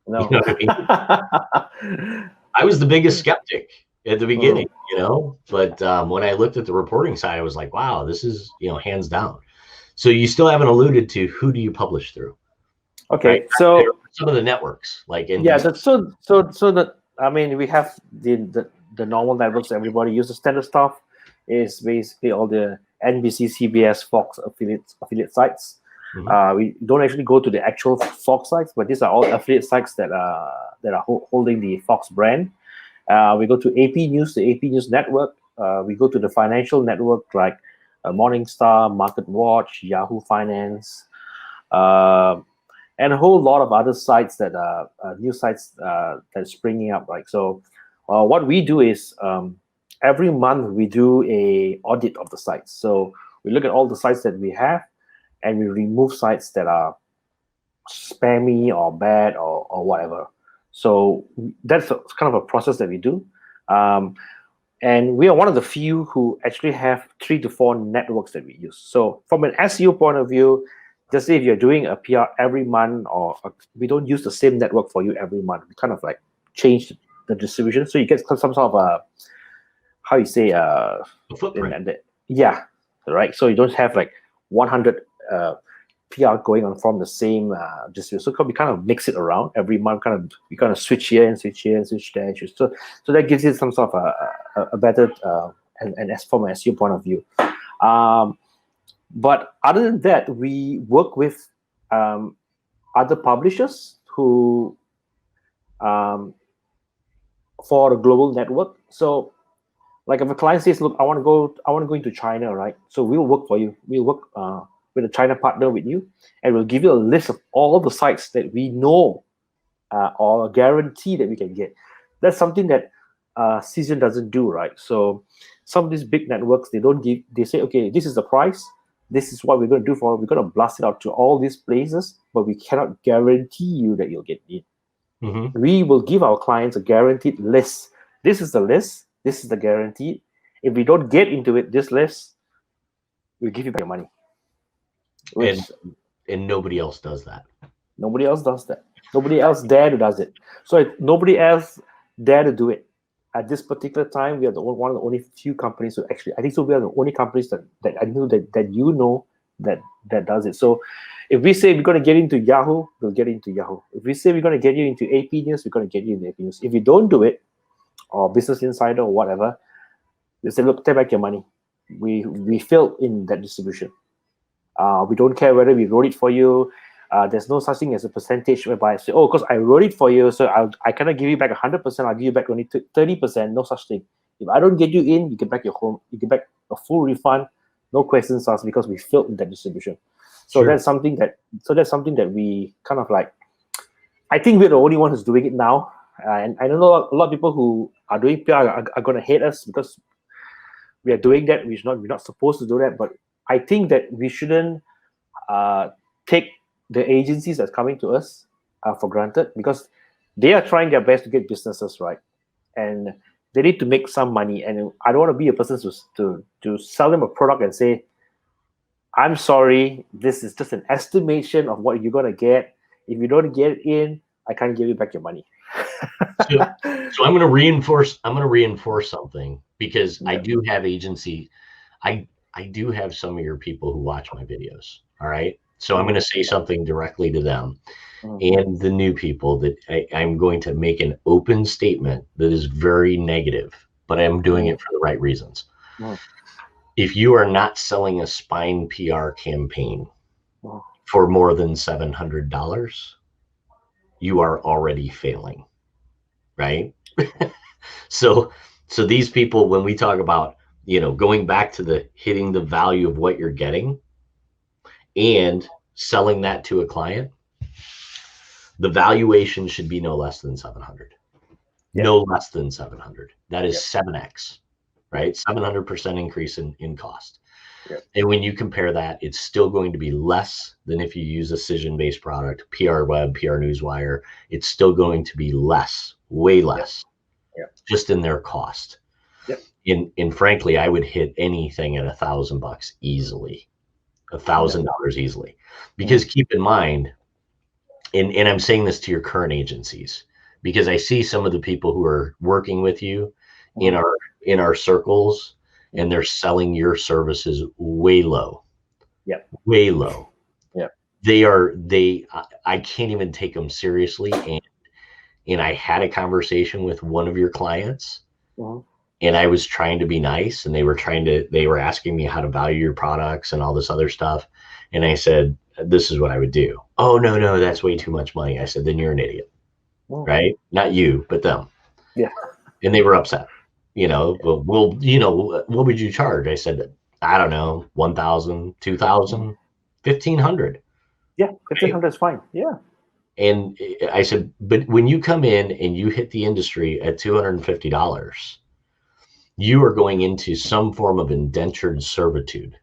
No. You know what I mean? I was the biggest skeptic at the beginning, but when I looked at the reporting side, I was like, wow, this is, hands down. So you still haven't alluded to who do you publish through? Okay. Right? So some of the networks like we have the normal networks everybody uses. Standard stuff is basically all the NBC, CBS, Fox affiliate sites. We don't actually go to the actual Fox sites, but these are all affiliate sites that are holding the Fox brand. We go to AP News, the AP News Network. We go to the financial network like Morningstar, MarketWatch, Yahoo Finance, and a whole lot of other sites that are news sites that are springing up. Right. So what we do is every month we do a audit of the sites. So we look at all the sites that we have, and we remove sites that are spammy or bad or whatever. So that's kind of a process that we do. And we are one of the few who actually have 3 to 4 networks that we use. So from an SEO point of view, just say if you're doing a PR every month, we don't use the same network for you every month. We kind of like change the distribution. So you get some sort of a, how you say, a footprint. Yeah, right. So you don't have like 100 PR going on from the same distribution. So we kind of mix it around every month. We kind of switch here and switch here and switch there. So that gives you some sort of a better and as from an SEO point of view. But other than that, we work with other publishers who for a global network. So like if a client says, look, I want to go into China, right? So we'll work for you. We'll work with a China partner with you, and we'll give you a list of all the sites that we know or guarantee that we can get. That's something that Cision doesn't do, right? So some of these big networks, they say, okay, this is the price. This is what we're going to do we're going to blast it out to all these places, but we cannot guarantee you that you'll get in. Mm-hmm. We will give our clients a guaranteed list. This is the list. This is the guarantee. If we don't get into this list, we'll give you back your money. And nobody else does that. Nobody else does that. Nobody else dare to does it. So nobody else dare to do it. At this particular time, we are one of the only few companies who actually, I think so we are the only companies that I know that you know that does it. So if we say we're going to get into Yahoo, we'll get into Yahoo. If we say we're going to get you into AP News, we're going to get you into AP News. If we don't do it, or Business Insider or whatever, they say, look, take back your money. We failed in that distribution. We don't care whether we wrote it for you. There's no such thing as a percentage whereby I say, oh, because I wrote it for you, so I cannot give you back 100%. I'll give you back only 30%. No such thing. If I don't get you in, you get back your home. You get back a full refund. No questions asked because we failed in that distribution. So Sure. that's something that we kind of like. I think we're the only one who's doing it now, and I know a lot of people who are doing PR are going to hate us because we are doing that. We're not supposed to do that, but I think that we shouldn't take the agencies that's coming to us for granted, because they are trying their best to get businesses, right? And they need to make some money. And I don't want to be a person to sell them a product and say, I'm sorry, this is just an estimation of what you're going to get. If you don't get it in, I can't give you back your money. So I'm going to reinforce something, because I do have agency. I do have some of your people who watch my videos. All right. So I'm going to say something directly to them and the new people that I'm going to make an open statement that is very negative, but I'm doing it for the right reasons. If you are not selling a spine PR campaign for more than $700, you are already failing, right? So these people, when we talk about, going back to hitting the value of what you're getting and selling that to a client, the valuation should be no less than 700. No less than 700. That is 7x, right? 700% increase in cost. And when you compare that, it's still going to be less than if you use a Cision-based product, PR Web, PR Newswire. It's still going to be less, way less, just in their cost. And frankly, I would hit anything at $1,000 easily, $1,000 easily, because keep in mind, and I'm saying this to your current agencies, because I see some of the people who are working with you in our circles, and they're selling your services way low. Way low. I can't even take them seriously. And I had a conversation with one of your clients, and I was trying to be nice, and they were asking me how to value your products and all this other stuff. And I said, this is what I would do. Oh, no, that's way too much money. I said, then you're an idiot, right? Not you, but them. Yeah. And they were upset, well, what would you charge? I said, I don't know, 1,000, 2,000, 1,500. Yeah, 1,500 is fine. Yeah. And I said, but when you come in and you hit the industry at $250, you are going into some form of indentured servitude.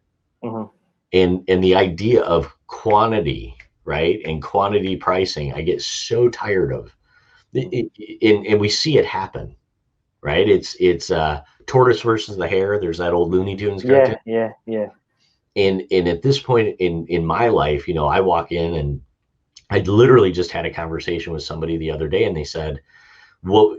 Mm-hmm. And the idea of quantity, right? And quantity pricing, I get so tired of. And we see it happen, right? It's tortoise versus the hare. There's that old Looney Tunes cartoon. Yeah. And at this point in my life, I walk in, and I literally just had a conversation with somebody the other day, and they said, well,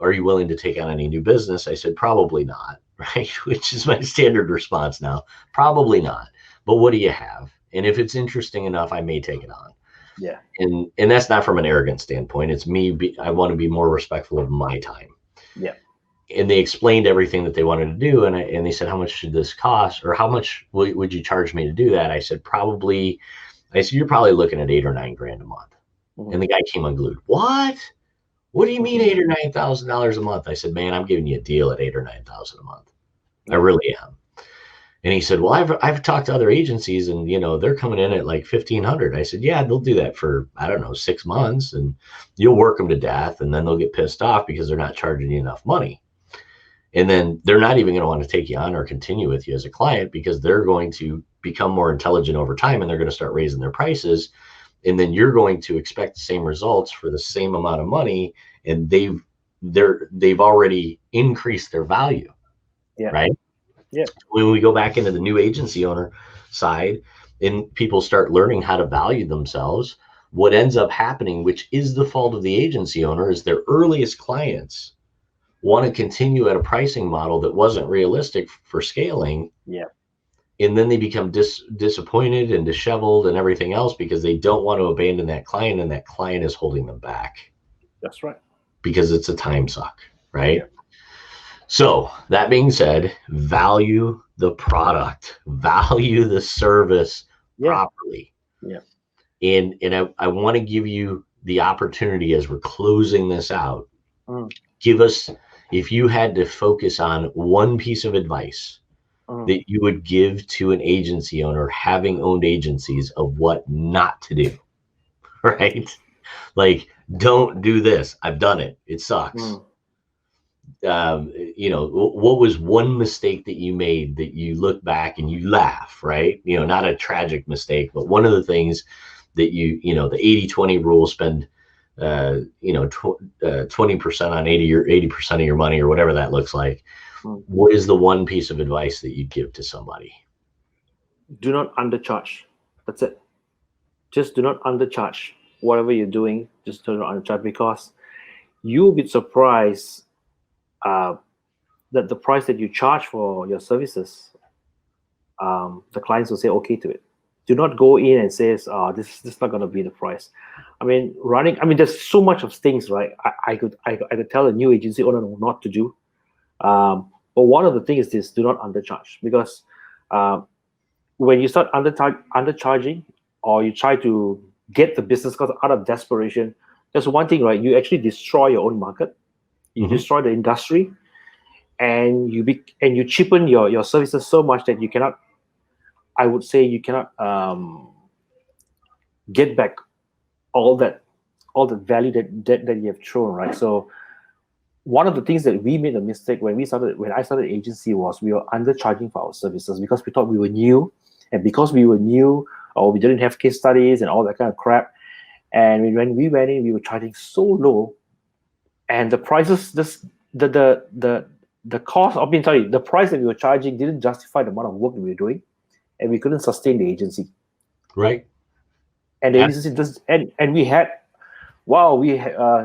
are you willing to take on any new business? I said, probably not, right? Which is my standard response now. Probably not. But what do you have? And if it's interesting enough, I may take it on. Yeah. And that's not from an arrogant standpoint. It's me. I want to be more respectful of my time. Yeah. And they explained everything that they wanted to do. And they said, how much should this cost? Or how much would you charge me to do that? I said, you're probably looking at $8,000 or $9,000 a month. Mm-hmm. And the guy came unglued. What do you mean $8,000 or $9,000 a month? I said, man, I'm giving you a deal at $8,000 or $9,000 a month. I really am. And he said, well, I've talked to other agencies, and they're coming in at like $1,500. I said, yeah, they'll do that for, I don't know, 6 months, and you'll work them to death, and then they'll get pissed off because they're not charging you enough money. And then they're not even going to want to take you on or continue with you as a client, because they're going to become more intelligent over time, and they're going to start raising their prices. And then you're going to expect the same results for the same amount of money, and they've already increased their value. Yeah. Right. Yeah. When we go back into the new agency owner side and people start learning how to value themselves, what ends up happening, which is the fault of the agency owner, is their earliest clients want to continue at a pricing model that wasn't realistic for scaling. Yeah. And then they become disappointed and disheveled and everything else because they don't want to abandon that client, and that client is holding them back. That's right. Because it's a time suck, right? Yeah. So that being said, value the product, value the service properly. Yeah. And I want to give you the opportunity as we're closing this out. Give us, if you had to focus on one piece of advice that you would give to an agency owner having owned agencies of what not to do, right? Like, don't do this. I've done it. It sucks. What was one mistake that you made that you look back and you laugh, right? Not a tragic mistake, but one of the things that the 80-20 rule, spend 20% on 80% of your money, or whatever that looks like. What is the one piece of advice that you'd give to somebody? Do not undercharge. That's it. Just do not undercharge. Whatever you're doing, just do not undercharge, because you'll be surprised that the price that you charge for your services, the clients will say okay to it. Do not go in and say, this is not going to be the price. There's so much of things, right? I could tell a new agency owner not to do. But one of the things is this: do not undercharge, because when you start undercharging, or you try to get the business out of desperation, there's one thing, right? You actually destroy your own market. You destroy the industry, and you cheapen your services so much that you cannot, I would say, get back all the value that you have thrown, right? So one of the things that we made a mistake when I started the agency was we were undercharging for our services because we thought we were new, and because we were new, or we didn't have case studies and all that kind of crap. And when we went in, we were charging so low, and the prices, the cost of the price that we were charging didn't justify the amount of work that we were doing, and we couldn't sustain the agency. Right. And the agency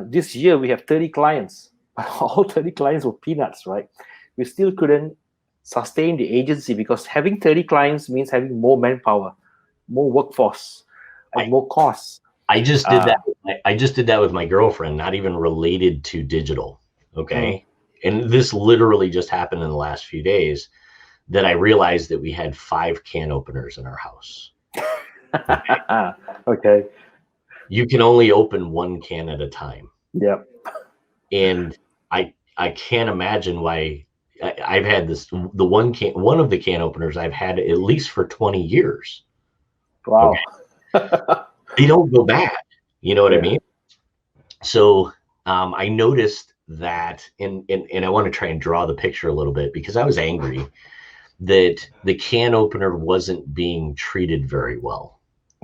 this year we have 30 clients, but all 30 clients were peanuts, right? We still couldn't sustain the agency because having 30 clients means having more manpower, more workforce, and more costs. I just did that. I just did that with my girlfriend, not even related to digital. Okay. and this literally just happened in the last few days, that I realized that we had 5 can openers in our house. Okay. You can only open 1 can at a time. Yep. And I can't imagine why I've had this, one of the can openers I've had at least for 20 years. Wow. Okay? They don't go bad. You know what I mean? So I noticed that, and I want to try and draw the picture a little bit, because I was angry that the can opener wasn't being treated very well.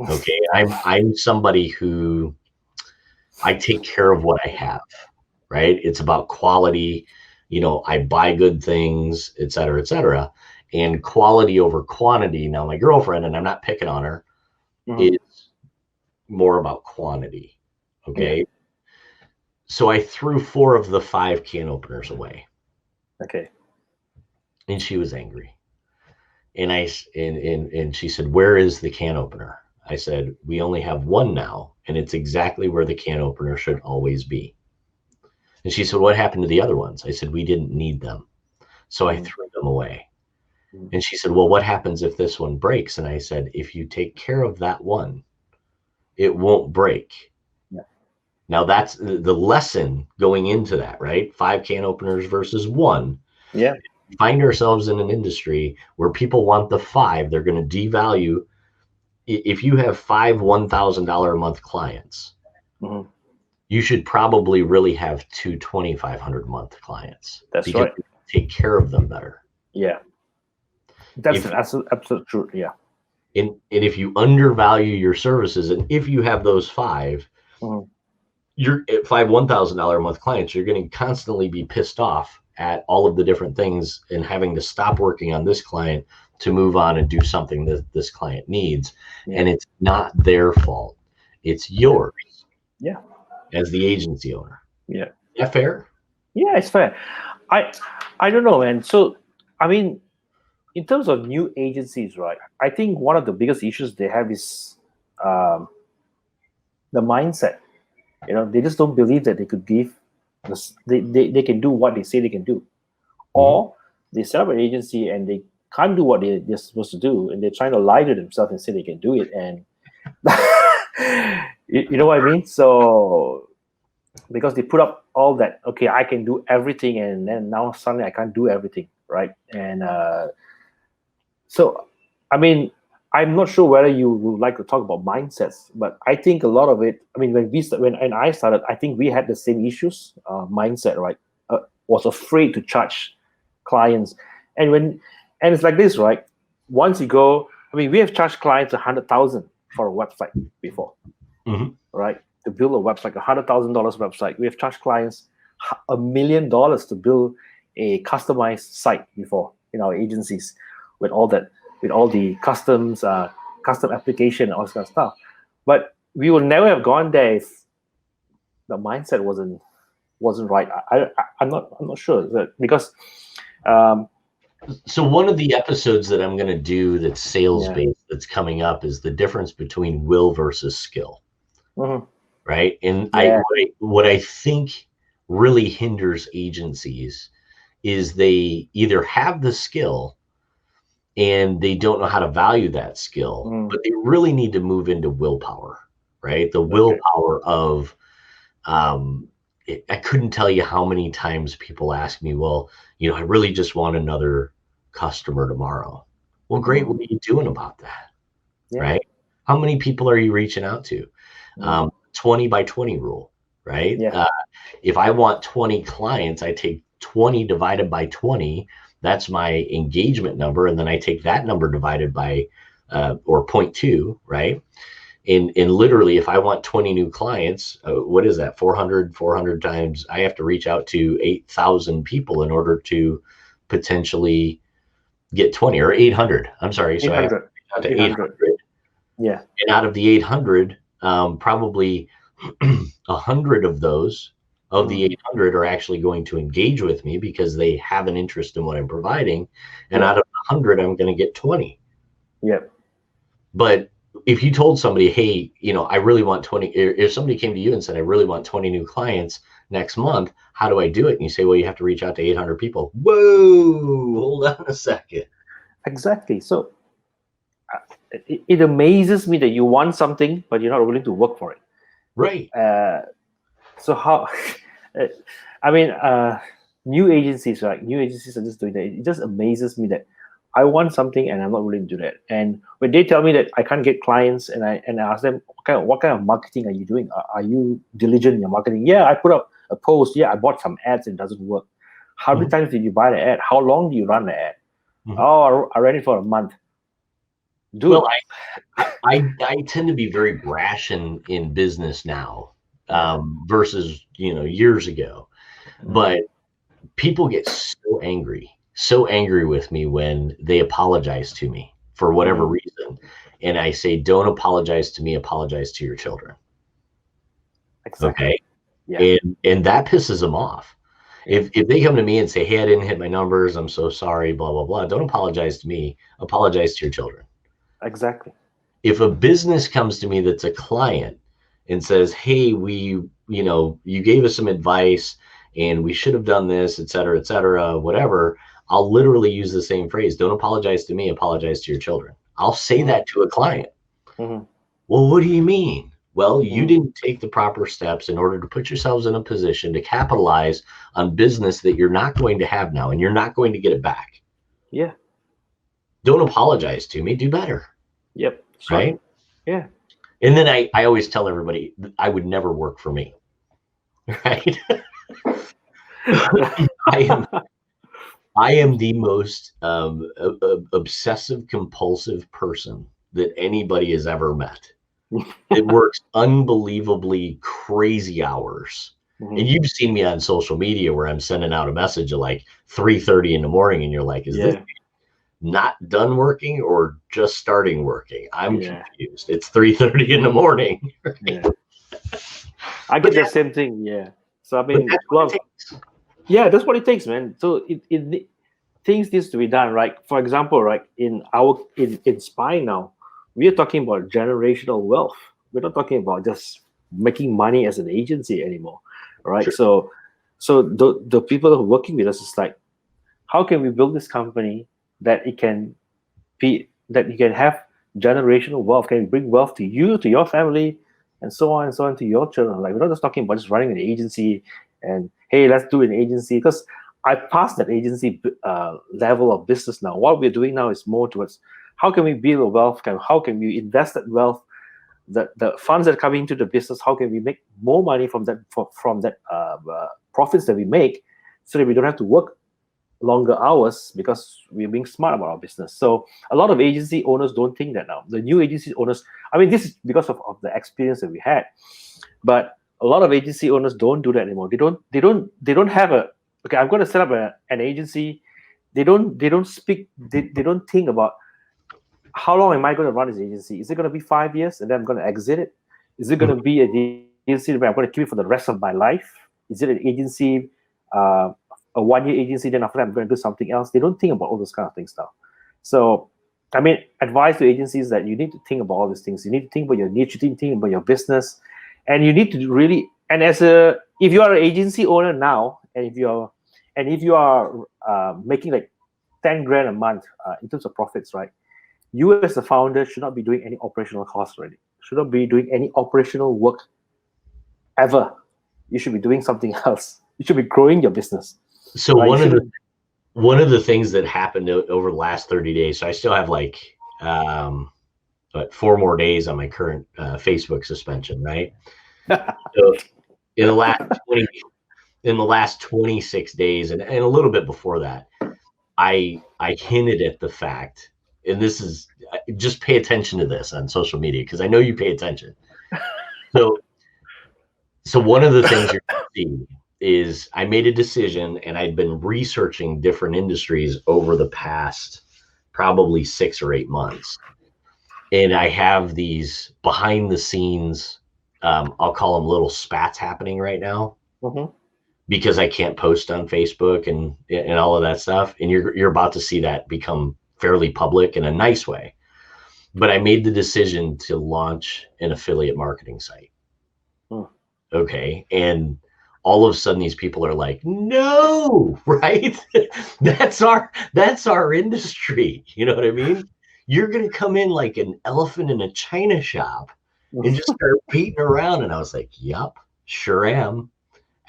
Okay. I'm somebody who, I take care of what I have, right? It's about quality. You know, I buy good things, et cetera, and quality over quantity. Now, my girlfriend, and I'm not picking on her, is more about quantity. Okay. So I threw 4 of the 5 can openers away. Okay. And she was angry. And and she said, "Where is the can opener?" I said, "We only have 1 now, and it's exactly where the can opener should always be." And she said, "What happened to the other ones?" I said, "We didn't need them, so I threw them away." And she said, "Well, what happens if this one breaks?" And I said, "If you take care of that one, it won't break." Yeah. Now that's the lesson going into that, right? 5 can openers versus 1. Yeah. We find ourselves in an industry where people want the 5. They're going to devalue. If you have 5 $1,000 a month clients, you should probably really have 2 $2,500 a month clients. That's right. You take care of them better. Yeah. That's an absolute truth. Yeah. And if you undervalue your services, and if you have those 5, you're at 5 $1,000 a month clients, you're going to constantly be pissed off at all of the different things and having to stop working on this client to move on and do something that this client needs. Yeah. And it's not their fault. It's yours. Yeah. As the agency owner. Yeah. Is that fair? Yeah, it's fair. I don't know, man. So, I mean, in terms of new agencies, right, I think one of the biggest issues they have is the mindset. You know, they just don't believe that they could give, they can do what they say they can do. Or they set up an agency and they can't do what they're supposed to do, and they're trying to lie to themselves and say they can do it. And you know what I mean? So, because they put up all that, okay, I can do everything, and then now suddenly I can't do everything, right? And so, I mean, I'm not sure whether you would like to talk about mindsets, but I think a lot of it, I mean, when I started, I think we had the same issues, mindset, right? Was afraid to charge clients. And it's like this, right? Once you go, I mean, we have charged clients $100,000 for a website before, right? To build a website, $100,000 website. We have charged clients $1 million to build a customized site before in our agencies, with all the customs, custom application, all this kind of stuff. But we would never have gone there if the mindset wasn't right. I'm not sure, because so one of the episodes that I'm going to do that's sales based that's coming up is the difference between will versus skill. Right. And what I think really hinders agencies is they either have the skill and they don't know how to value that skill, but they really need to move into willpower, right? The willpower of, I couldn't tell you how many times people ask me, well, you know, I really just want another customer tomorrow. Well, great. What are you doing about that? Right? How many people are you reaching out to? 20 by 20 rule, right? If I want 20 clients, I take 20 divided by 20. That's my engagement number. And then I take that number divided by, or 0.2, right? And literally, if I want 20 new clients, what is that? 400 times, I have to reach out to 8,000 people in order to potentially get 20, or 800. I'm sorry. So I have to reach out to 800. Yeah. And out of the 800, probably 100 of those, of the 800 are actually going to engage with me because they have an interest in what I'm providing. And out of 100, I'm going to get 20. Yep. But if you told somebody, hey, you know, I really want 20, if somebody came to you and said, I really want 20 new clients, next month. How do I do it? And you say, well, you have to reach out to 800 people. Whoa, hold on a second. Exactly. So it amazes me that you want something, but you're not willing to work for it. Right. So how, I mean, new agencies, right? New agencies are just doing that. It just amazes me that I want something and I'm not willing to do that. And when they tell me that I can't get clients, and I ask them, what kind of marketing are you doing? Are you diligent in your marketing? Yeah, I put up a post. Yeah, I bought some ads and it doesn't work. How many times did you buy the ad? How long do you run the ad? Oh, I ran it for a month. Dude. Well, I tend to be very brash in business now, versus, years ago. But people get so angry with me when they apologize to me for whatever reason. And I say, don't apologize to me, apologize to your children. Exactly. Okay. Yeah. And that pisses them off. If they come to me and say, hey, I didn't hit my numbers, I'm so sorry, blah, blah, blah. Don't apologize to me, apologize to your children. Exactly. If a business comes to me that's a client and says, hey, you gave us some advice and we should have done this, et cetera, whatever, I'll literally use the same phrase. Don't apologize to me, apologize to your children. I'll say that to a client. Well, what do you mean? Well, you didn't take the proper steps in order to put yourselves in a position to capitalize on business that you're not going to have now, and you're not going to get it back. Yeah. Don't apologize to me, do better. Yep. Right? Yeah. And then I always tell everybody I would never work for me. Right? I am the most obsessive compulsive person that anybody has ever met. It works unbelievably crazy hours. And you've seen me on social media where I'm sending out a message at like 3:30 in the morning, and you're like, is this not done working or just starting working? I'm confused. It's 3:30 in the morning. Right? I get the same thing. Yeah. So I mean, that's what it takes, man. So it things needs to be done, right? For example, right, in Spy now, we are talking about generational wealth. We're not talking about just making money as an agency anymore, right? Sure. So the people who are working with us is like, how can we build this company that you can have generational wealth? Can we bring wealth to you, to your family, and so on to your children? Like, we're not just talking about just running an agency and hey, let's do an agency, because I passed that agency level of business now. What we're doing now is more towards how can we build a wealth? How can we invest that wealth, the funds that are coming into the business? How can we make more money from that profits that we make, so that we don't have to work longer hours because we're being smart about our business? So a lot of agency owners don't think that now. The new agency owners, I mean, this is because of the experience that we had, but a lot of agency owners don't do that anymore. They don't have okay, I'm going to set up an agency. They don't think about how long am I going to run this agency? Is it going to be 5 years and then I'm going to exit it? Is it going to be an agency where I'm going to keep it for the rest of my life? Is it an agency, a 1 year agency, then after that I'm going to do something else? They don't think about all those kind of things now. So, I mean, advice to agencies that you need to think about all these things. You need to think about your niche, you need to think about your business, and you need to really, and if you are an agency owner now, and if you are making like 10 grand a month in terms of profits, right? You as a founder should not be doing any operational costs already. Should not be doing any operational work ever. You should be doing something else. You should be growing your business. So right? one of the things that happened over the last 30 days, so I still have like 4 more days on my current Facebook suspension, right? So in the last 26 days and a little bit before that, I hinted at the fact, and this is, just pay attention to this on social media, because I know you pay attention. So one of the things you're going to see is I made a decision, and I'd been researching different industries over the past probably 6 or 8 months. And I have these behind the scenes, I'll call them little spats happening right now, because I can't post on Facebook and all of that stuff. And you're about to see that become fairly public in a nice way. But I made the decision to launch an affiliate marketing site. Okay. And all of a sudden these people are like, no, right? that's our industry. You know what I mean? You're going to come in like an elephant in a china shop and just start beating around. And I was like, yup, sure am.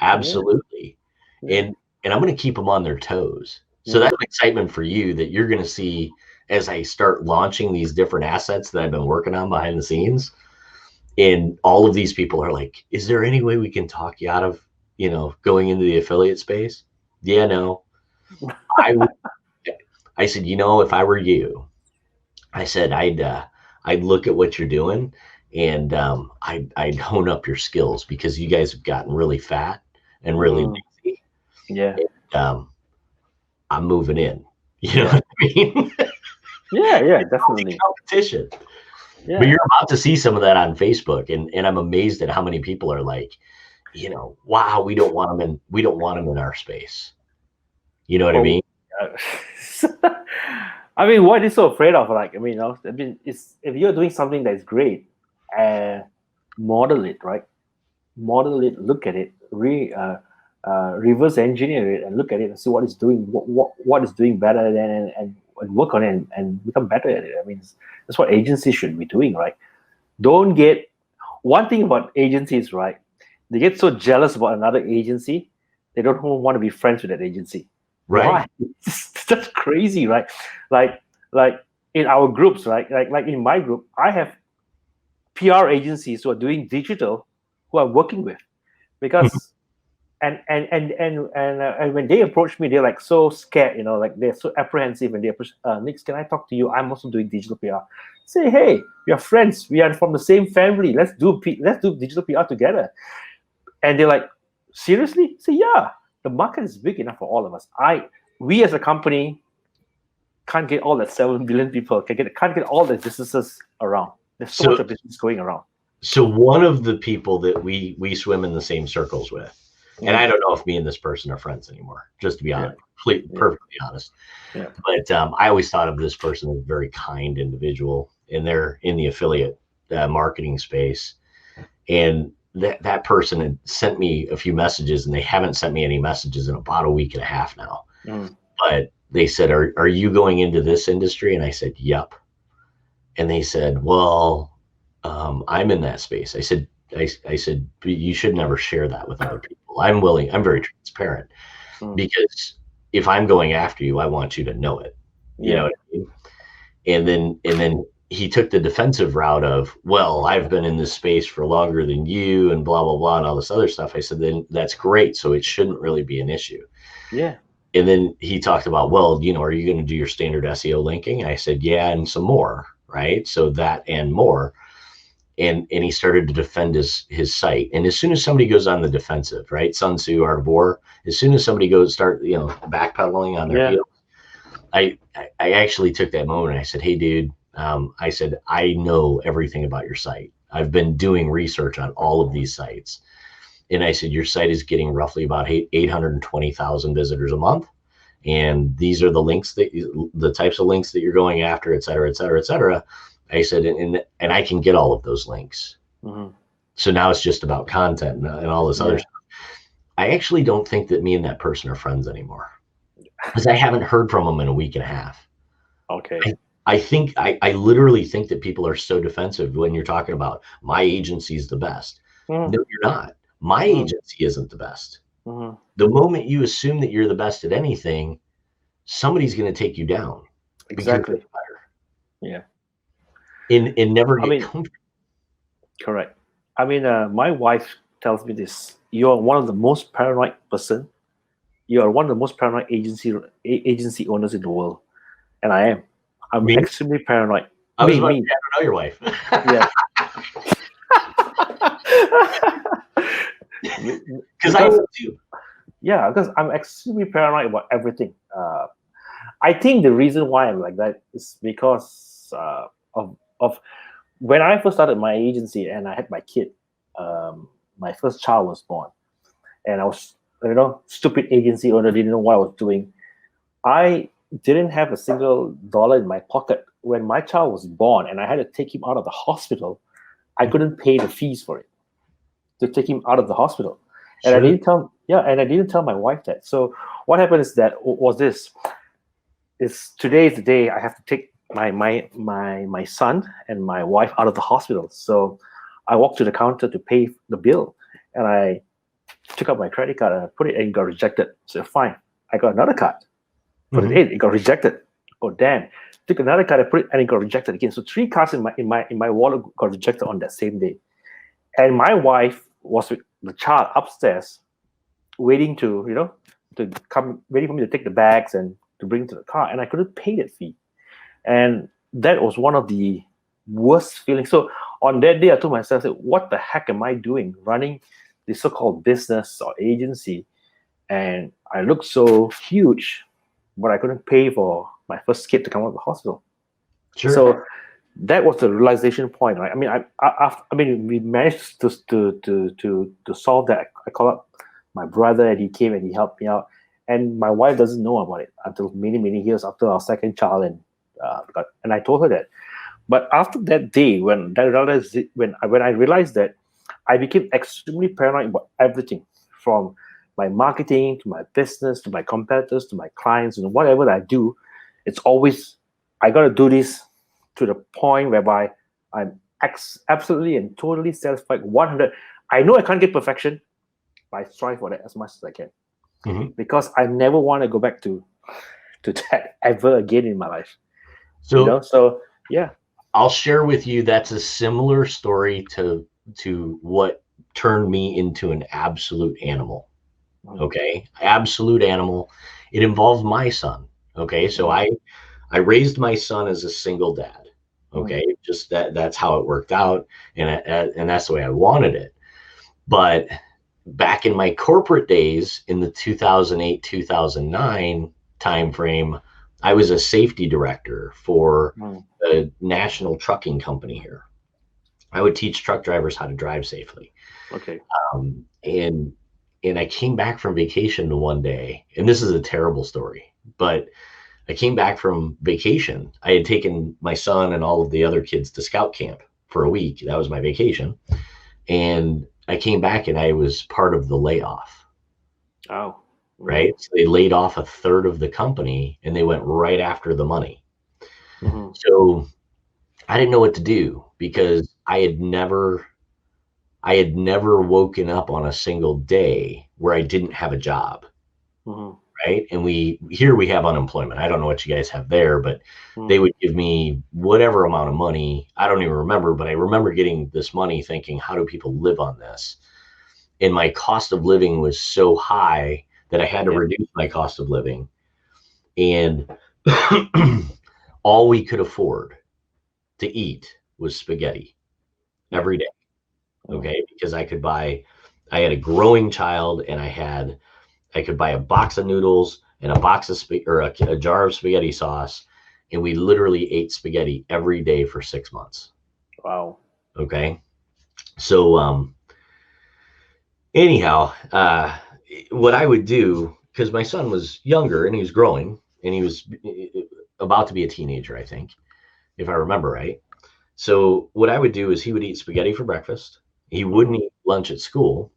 Absolutely. Yeah. And I'm going to keep them on their toes. So that's an excitement for you that you're going to see as I start launching these different assets that I've been working on behind the scenes. And all of these people are like, is there any way we can talk you out of, going into the affiliate space? Yeah, no. I said, if I were you, I said, I'd look at what you're doing and I'd hone up your skills because you guys have gotten really fat and really lazy. Yeah. And, I'm moving in. You know what I mean? Yeah, definitely. Competition. Yeah. But you're about to see some of that on Facebook, and I'm amazed at how many people are like, wow, we don't want them in our space. You know what I mean? I mean, what is so afraid of? Like, it's if you're doing something that's great, model it, right? Model it, look at it, reverse engineer it, and look at it and see what it's doing, what is doing better than, and work on it and become better at it. I mean, that's what agencies should be doing, right? Don't get one thing about agencies, right? They get so jealous about another agency, they don't want to be friends with that agency. Right. Why? That's crazy, right? Like in our groups, right? Like in my group, I have PR agencies who are doing digital, who I'm working with, because and when they approach me, they're like so scared, like they're so apprehensive, and they approach, Nick, can I talk to you? I'm also doing digital PR. Say, hey, we are friends. We are from the same family. Let's do digital PR together. And they're like, seriously? Say, yeah. The market is big enough for all of us. We as a company can't get all that 7 billion people, can't get all the businesses around. There's so much of business going around. So one of the people that we swim in the same circles with, and I don't know if me and this person are friends anymore, just to be honest, perfectly honest. Yeah. But I always thought of this person as a very kind individual, and they're in the affiliate marketing space. And that person had sent me a few messages, and they haven't sent me any messages in about a week and a half now. But they said, are you going into this industry? And I said, yep. And they said, well, I'm in that space. I said, but you should never share that with other people. I'm very transparent, because if I'm going after you, I want you to know it. You know what I mean? And then he took the defensive route of, well, I've been in this space for longer than you and blah, blah, blah, and all this other stuff. I said, then that's great. So it shouldn't really be an issue. Yeah. And then he talked about, well, are you going to do your standard SEO linking? I said, yeah, and some more, right? So that and more. And he started to defend his site. And as soon as somebody goes on the defensive, right? Sun Tzu, Art of War, as soon as somebody start backpedaling on their heels, I actually took that moment and I said, hey, dude, I said, I know everything about your site. I've been doing research on all of these sites. And I said, your site is getting roughly about 820,000 visitors a month. And these are the links the types of links that you're going after, et cetera, et cetera, et cetera. I said, and I can get all of those links. So now it's just about content and all this other stuff. I actually don't think that me and that person are friends anymore, because I haven't heard from them in a week and a half. Okay. I literally think that people are so defensive when you're talking about my agency is the best. No, you're not. My agency isn't the best. The moment you assume that you're the best at anything, somebody's going to take you down. Exactly. Yeah. And never get comfortable. Correct. I mean, my wife tells me this: you are one of the most paranoid person. You are one of the most paranoid agency owners in the world, and I am. I'm extremely paranoid. I was about to say, I don't know your wife. Yeah. Because I am too. Yeah, because I'm extremely paranoid about everything. I think the reason why I'm like that is because of when I first started my agency and I had my kid. My first child was born, and I was, stupid agency owner, didn't know what I was doing. I didn't have a single dollar in my pocket when my child was born, and I had to take him out of the hospital. I couldn't pay the fees for it to take him out of the hospital. And I Sure. didn't tell, yeah, and I didn't tell my wife that. So what happened is that was this. Is today is the day I have to take my son and my wife out of the hospital. So I walked to the counter to pay the bill, and I took out my credit card and I put it, and it got rejected. So fine, I got another card, put it Mhm. in, it got rejected. Oh damn! Took another card, I put it, and it got rejected again. So three cards in my wallet got rejected on that same day. And my wife was with the child upstairs, waiting to to come, waiting for me to take the bags and to bring to the car, and I couldn't pay that fee. And that was one of the worst feelings. So on that day, I told myself, what the heck am I doing running this so-called business or agency? And I looked so huge, but I couldn't pay for my first kid to come out of the hospital. Sure. So that was the realization point, right? I mean, I mean, we managed to solve that. I called up my brother, and he came and he helped me out. And my wife doesn't know about it until many years after our second child, and I told her that. But after that day, when I realized that, I became extremely paranoid about everything, from my marketing to my business to my competitors to my clients, and whatever I do, it's always I got to do this to the point whereby I'm absolutely and totally satisfied. 100. I know I can't get perfection, but I strive for that as much as I can, Mhm. because I never want to go back to that ever again in my life. So So yeah. I'll share with you that's a similar story to what turned me into an absolute animal. Mm, Okay, absolute animal. It involved my son. Okay, so mm, I raised my son as a single dad. mm, Okay, just that's how it worked out, and that's the way I wanted it. But back in my corporate days in the 2008 2009 timeframe, I was a safety director for mm. a national trucking company here. I would teach truck drivers how to drive safely. Okay. And I came back from vacation one day, and this is a terrible story, but I came back from vacation. I had taken my son and all of the other kids to scout camp for a week. That was my vacation. And I came back and I was part of the layoff, Oh. right? So they laid off a third of the company and they went right after the money. Mm-hmm. So I didn't know what to do because I had never woken up on a single day where I didn't have a job, Mm-hmm. right? And we have unemployment. I don't know what you guys have there, but they Mm. would give me whatever amount of money. I don't even remember, but I remember getting this money thinking, how do people live on this? And my cost of living was so high that I had to Yeah. reduce my cost of living. And all we could afford to eat was spaghetti Yeah. every day. Mm. Okay. Because I had a growing child and I could buy a box of noodles and a box of a jar of spaghetti sauce. And we literally ate spaghetti every day for 6 months. Wow. Okay. So, anyhow, what I would do, because my son was younger and he was growing and he was about to be a teenager, I think, if I remember right. So what I would do is he would eat spaghetti for breakfast. He wouldn't Mm-hmm. eat lunch at school,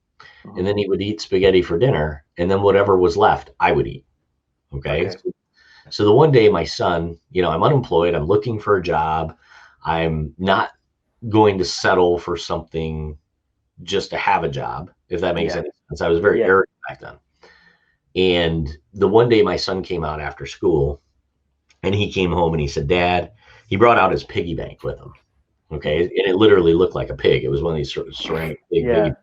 and Mm-hmm. then he would eat spaghetti for dinner, and then whatever was left, I would eat. Okay. Okay. So the one day my son, I'm unemployed, I'm looking for a job, I'm not going to settle for something just to have a job, if that makes Yeah. any sense. I was very Yeah. arrogant back then. And the one day my son came out after school and he came home and he said, Dad, he brought out his piggy bank with him. Okay. Mm. And it literally looked like a pig. It was one of these sort of ceramic big piggy. Yeah.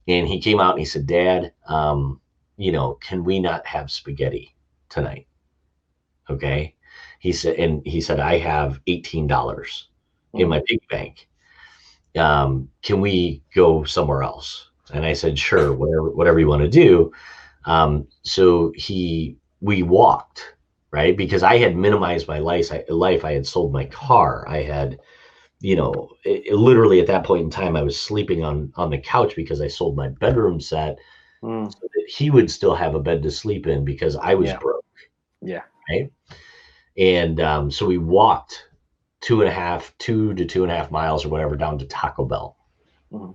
And he came out and he said, Dad, can we not have spaghetti tonight? Okay. He said, I have $18 in my Mm. piggy bank. Can we go somewhere else? And I said, sure, whatever you want to do. So we walked, right? Because I had minimized my life. I had sold my car. I had, literally at that point in time, I was sleeping on the couch because I sold my bedroom set Mm. so that he would still have a bed to sleep in because I was Yeah. broke, Yeah. right? And so we walked 2 to 2.5 miles or whatever down to Taco Bell. Mm.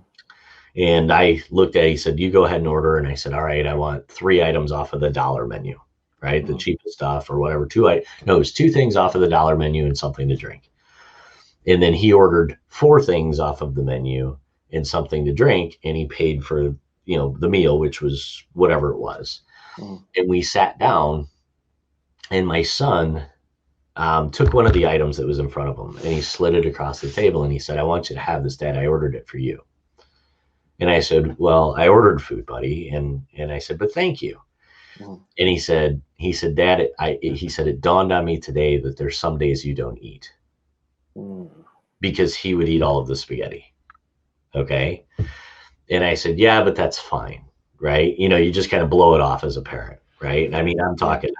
And I looked at it, he said, you go ahead and order. And I said, all right, I want 3 items off of the dollar menu, right? The cheapest stuff or whatever. It was 2 things off of the dollar menu and something to drink. And then he ordered 4 things off of the menu and something to drink. And he paid for, the meal, which was whatever it was. And we sat down, and my son took one of the items that was in front of him, and he slid it across the table, and he said, I want you to have this, Dad. I ordered it for you. And I said, well, I ordered food, buddy. And I said, but thank you. And he said, Dad, he said, it dawned on me today that there's some days you don't eat. Because he would eat all of the spaghetti. Okay. And I said, yeah, but that's fine. Right. You just kind of blow it off as a parent. Right. I mean, I'm talking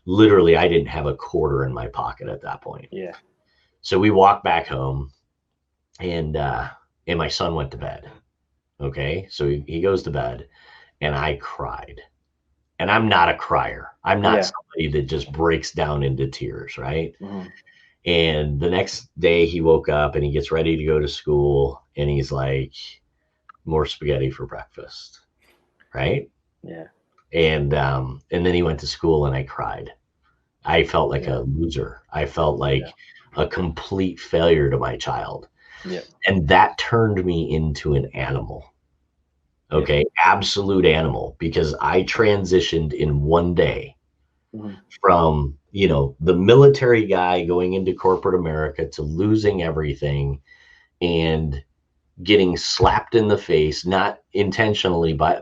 literally, I didn't have a quarter in my pocket at that point. Yeah. So we walked back home, and my son went to bed. Okay. So he goes to bed, and I cried. And I'm not a crier. I'm not somebody that just breaks down into tears. Right. And the next day he woke up and he gets ready to go to school, and he's like, more spaghetti for breakfast. Right. Yeah. And then he went to school, and I cried. I felt like a loser. I felt like a complete failure to my child. Yeah. And that turned me into an animal. Okay. Absolute animal, because I transitioned in one day from, the military guy going into corporate America to losing everything and getting slapped in the face, not intentionally by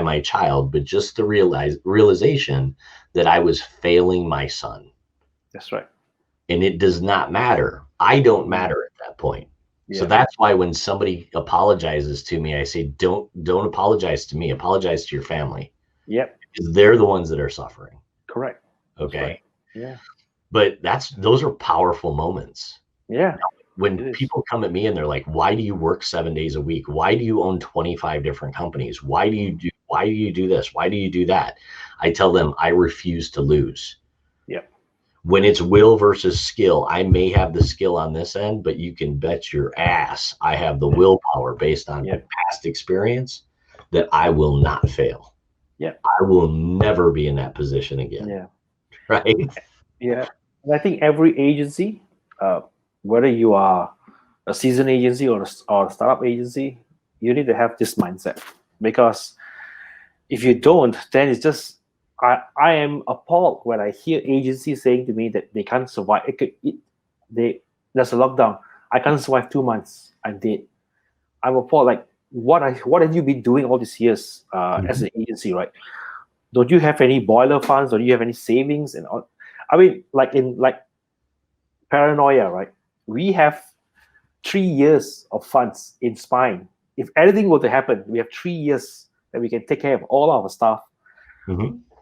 my child, but just the realization that I was failing my son. That's right. And it does not matter. I don't matter at that point. So that's why when somebody apologizes to me, I say, don't apologize to me. Apologize to your family. Yep. Because they're the ones that are suffering. Correct. Okay. Right. Yeah. But those are powerful moments. Yeah. When people come at me and they're like, why do you work 7 days a week? Why do you own 25 different companies? Why do you do this? Why do you do that? I tell them, I refuse to lose. Yep. When it's will versus skill, I may have the skill on this end, but you can bet your ass I have the willpower based on past experience that I will not fail. Yeah. I will never be in that position again. Yeah. Right. Yeah. And I think every agency, whether you are a seasoned agency or a startup agency, you need to have this mindset, because if you don't, then it's just, I am appalled when I hear agencies saying to me that they can't survive. There's a lockdown. I can't survive 2 months. I'm dead. I'm appalled. Like, what have you been doing all these years as an agency, right? Don't you have any boiler funds? Or do you have any savings? And all? I mean, like Paranoia, right? We have 3 years of funds in Spine. If anything were to happen, we have 3 years that we can take care of all our staff.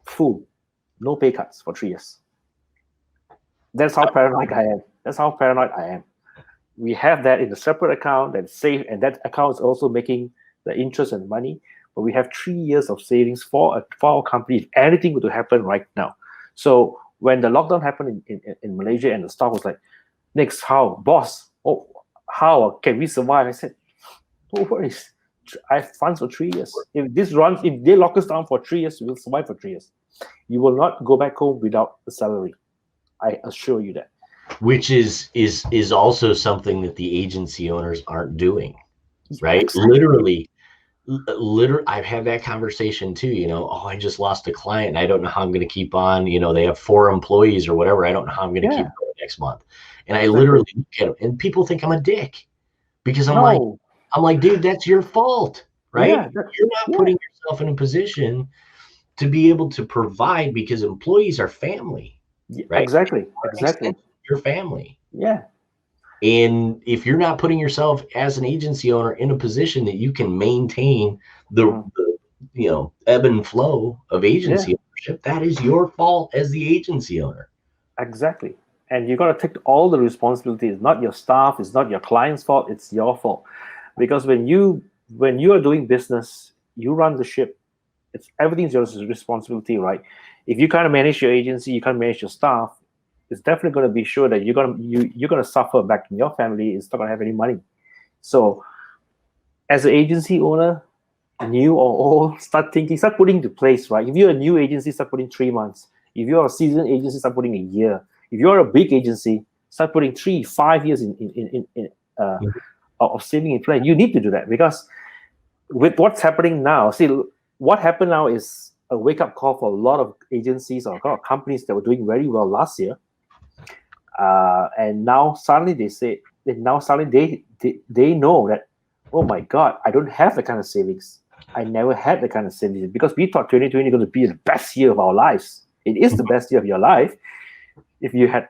Full, no pay cuts for 3 years. That's how paranoid I am. We have that in a separate account that's safe, and that account is also making the interest and money. But we have 3 years of savings for our company if anything were to happen right now. So when the lockdown happened in Malaysia, and the staff was like, "Next, how, boss? Oh, how can we survive?" I said, "No worries. I have funds for 3 years. If they lock us down for 3 years, we will survive for 3 years. You will not go back home without a salary. I assure you that." Which is also something that the agency owners aren't doing, right? Exactly. Literally, I've had that conversation too. I just lost a client, and I don't know how I'm going to keep on. They have 4 employees or whatever. I don't know how I'm going to keep going next month. And I literally look at them, and people think I'm a dick because I'm like, dude, that's your fault, right? Yeah, you're not putting yourself in a position to be able to provide, because employees are family, right? Exactly. Your family. Yeah. And if you're not putting yourself as an agency owner in a position that you can maintain the ebb and flow of agency ownership, that is your fault as the agency owner. Exactly. And you got to take all the responsibility. It's not your staff, it's not your client's fault, it's your fault. Because when you are doing business, you run the ship. Everything's your responsibility, right? If you can't manage your agency, you can't manage your staff, it's definitely going to be sure that you're going to suffer back in your family. It's not going to have any money. So as an agency owner, new or old, start putting into place, right? If you're a new agency, start putting 3 months. If you're a seasoned agency, start putting a year. If you're a big agency, start putting 3-5 years of saving in place. You need to do that, because with what's happening now, see, what happened now is a wake-up call for a lot of agencies or a lot of companies that were doing very well last year. And now suddenly they know that, oh my God, I don't have the kind of savings. I never had the kind of savings, because we thought 2020 was going to be the best year of our lives. It is the best year of your life if you had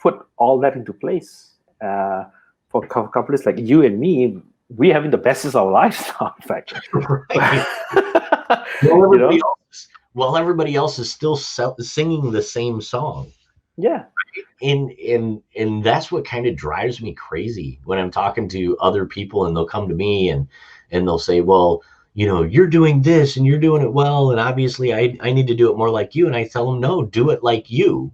put all that into place. For companies like you and me, we're having the best years of our lives now, in fact. Well, everybody else is still singing the same song. Yeah. And that's what kind of drives me crazy when I'm talking to other people, and they'll come to me and they'll say, well, you're doing this and you're doing it well, and obviously I need to do it more like you. And I tell them, no, do it like you.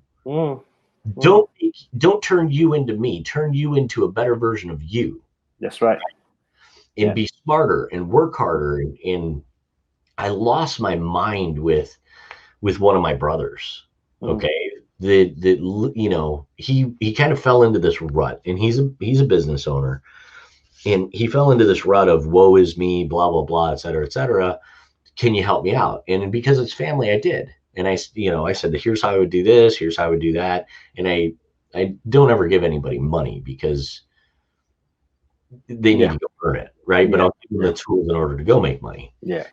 Don't turn you into me, turn you into a better version of you. That's right. And be smarter and work harder. And I lost my mind with one of my brothers. Okay. He kind of fell into this rut, and he's a business owner, and he fell into this rut of woe is me, blah, blah, blah, et cetera, et cetera. Can you help me out? And because it's family, I did. And I said, here's how I would do this. Here's how I would do that. And I don't ever give anybody money, because they need to go earn it. Right. But I'll give them the tools in order to go make money. Yeah.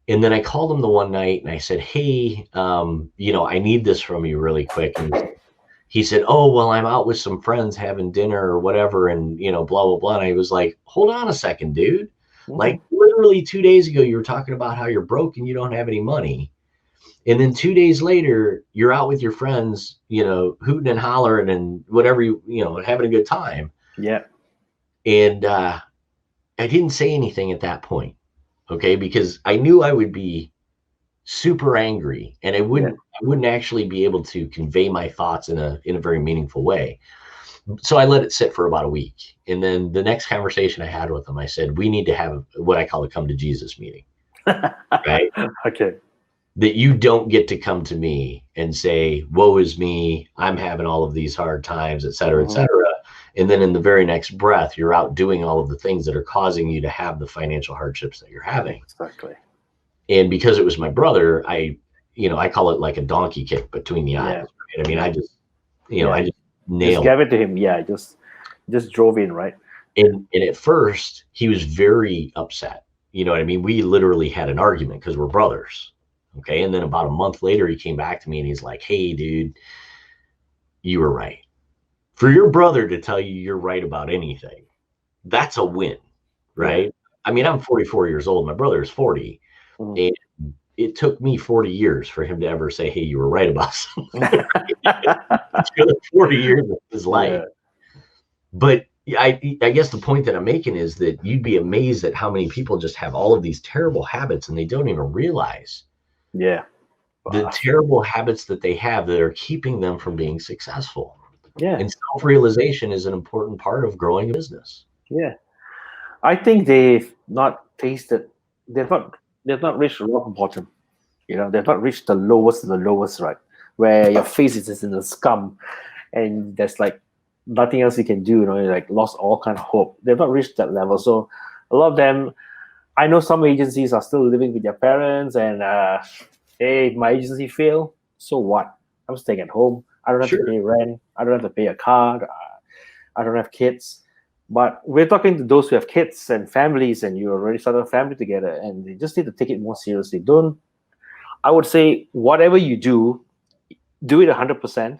And then I called him the one night and I said, hey, I need this from you really quick. And he said, oh, well, I'm out with some friends having dinner or whatever, and, blah, blah, blah. And I was like, hold on a second, dude. Like, literally 2 days ago, you were talking about how you're broke and you don't have any money. And then 2 days later, you're out with your friends, hooting and hollering and whatever, having a good time. Yeah. And I didn't say anything at that point. Okay, because I knew I would be super angry, and I wouldn't actually be able to convey my thoughts in a very meaningful way. So I let it sit for about a week. And then the next conversation I had with him, I said, we need to have what I call a come to Jesus meeting. Right? Okay. That you don't get to come to me and say, woe is me, I'm having all of these hard times, et cetera, et cetera. And then in the very next breath, you're out doing all of the things that are causing you to have the financial hardships that you're having. Exactly. And because it was my brother, I call it like a donkey kick between the eyes. Right? I mean, I just nailed. Just gave it to him. Yeah, just drove in, right? And at first, he was very upset. You know what I mean? We literally had an argument because we're brothers. Okay. And then about a month later, he came back to me and he's like, hey, dude, you were right. For your brother to tell you you're right about anything, that's a win, right? I mean, I'm 44 years old. My brother is 40. And it took me 40 years for him to ever say, hey, you were right about something. It's 40 years of his life. But I guess the point that I'm making is that you'd be amazed at how many people just have all of these terrible habits and they don't even realize the terrible habits that they have that are keeping them from being successful. Yeah. And self-realization is an important part of growing a business. Yeah. I think they've not tasted, they've not reached rock bottom. They've not reached the lowest of the lowest, right? Where your face is just in the scum and there's like nothing else you can do, you're like lost all kind of hope. They've not reached that level. So a lot of them, I know some agencies are still living with their parents and hey, my agency failed, so what? I'm staying at home. I don't have to pay rent. I don't have to pay a car. I don't have kids. But we're talking to those who have kids and families, and you already started a family together, and you just need to take it more seriously. I would say, whatever you do it 100%.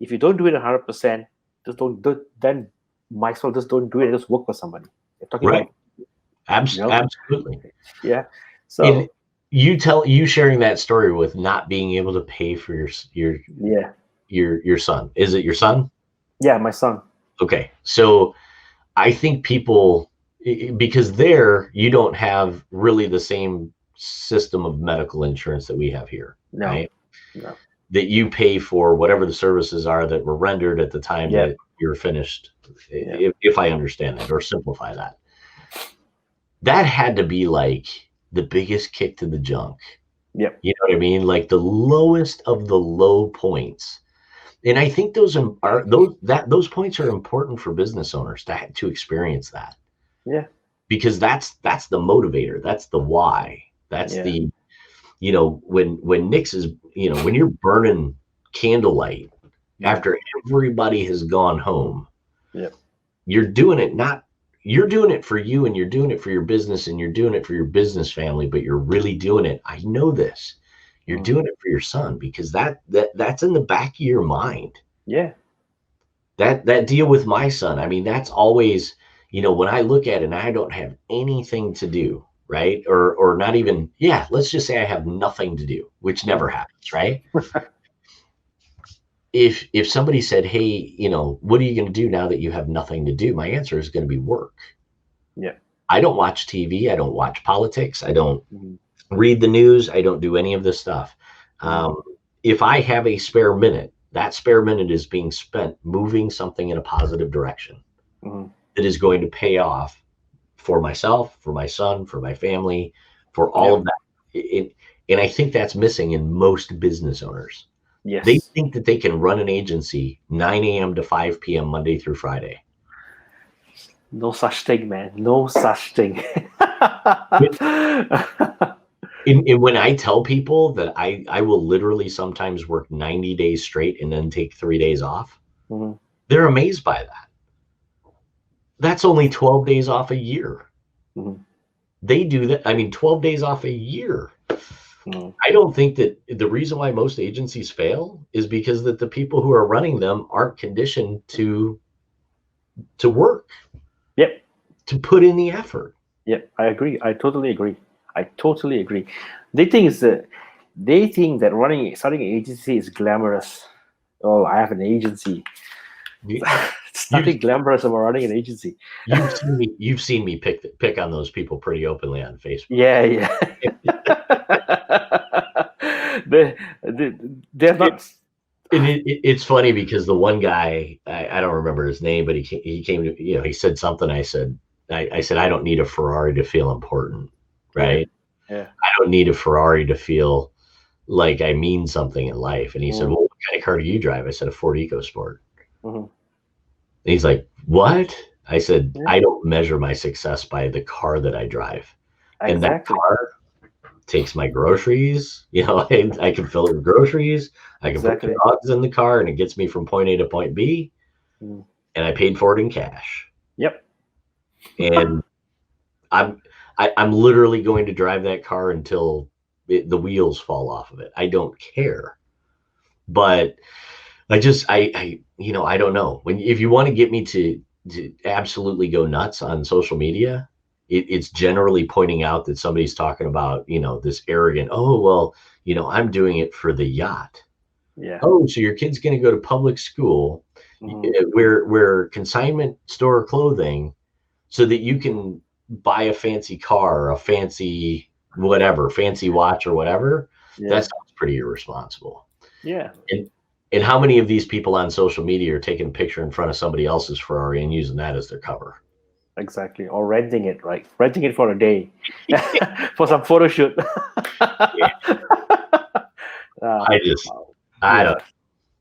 If you don't do it 100%, then might as well just don't do it. Just work for somebody. You're talking about, absolutely. Yeah. So. And you sharing that story with not being able to pay for your son. Is it your son? Yeah, my son. Okay. So I think people, because there you don't have really the same system of medical insurance that we have here. No. Right? No. That you pay for whatever the services are that were rendered at the time that you're finished, if I understand that or simplify that. that had to be like the biggest kick to the junk. Yep. You know what I mean? Like the lowest of the low points. And I think those points are important for business owners to experience that. Yeah. Because that's the motivator. That's the why. That's the, when Nick's is, when you're burning candlelight after everybody has gone home, you're doing it for you, and you're doing it for your business, and you're doing it for your business family, but you're really doing it. I know this. You're doing it for your son, because that's in the back of your mind. Yeah. That deal with my son. I mean, that's always, when I look at it and I don't have anything to do, right? Or not even, let's just say I have nothing to do, which never happens, right? If somebody said, hey, what are you going to do now that you have nothing to do? My answer is going to be work. Yeah. I don't watch TV. I don't watch politics. I don't read the news. I don't do any of this stuff. If I have a spare minute, that spare minute is being spent moving something in a positive direction that is going to pay off for myself, for my son, for my family, for all of that. And I think that's missing in most business owners. Yes. They think that they can run an agency 9 a.m. to 5 p.m. Monday through Friday. No such thing, man. No such thing. And when I tell people that I will literally sometimes work 90 days straight and then take 3 days off, they're amazed by that. That's only 12 days off a year. They do that. I mean, 12 days off a year. I don't think that the reason why most agencies fail is because that the people who are running them aren't conditioned to work. Yep. To put in the effort. Yep. I agree. I totally agree. They think that starting an agency is glamorous. Oh, I have an agency. It's nothing glamorous about running an agency. You've seen me pick on those people pretty openly on Facebook. Yeah. They're not. It's funny because the one guy, I don't remember his name, but he came to, he said something. I said, I don't need a Ferrari to feel important, right? Yeah. I don't need a Ferrari to feel like I mean something in life. And he said, well, what kind of car do you drive? I said, a Ford EcoSport. And he's like, what? I said, I don't measure my success by the car that I drive. Exactly. And that car takes my groceries. I can fill it with groceries. I can put the dogs in the car, and it gets me from point A to point B. And I paid for it in cash. Yep. And I'm literally going to drive that car until the wheels fall off of it. I don't care. But I don't know. If you want to get me to absolutely go nuts on social media, it's generally pointing out that somebody's talking about, this arrogant, oh, well, I'm doing it for the yacht. Yeah. Oh, so your kid's going to go to public school where consignment store clothing so that you can buy a fancy car, a fancy watch or whatever. Yeah. That sounds pretty irresponsible. Yeah. And how many of these people on social media are taking a picture in front of somebody else's Ferrari and using that as their cover? Exactly. Or renting it, right? Renting it for a day for some photo shoot.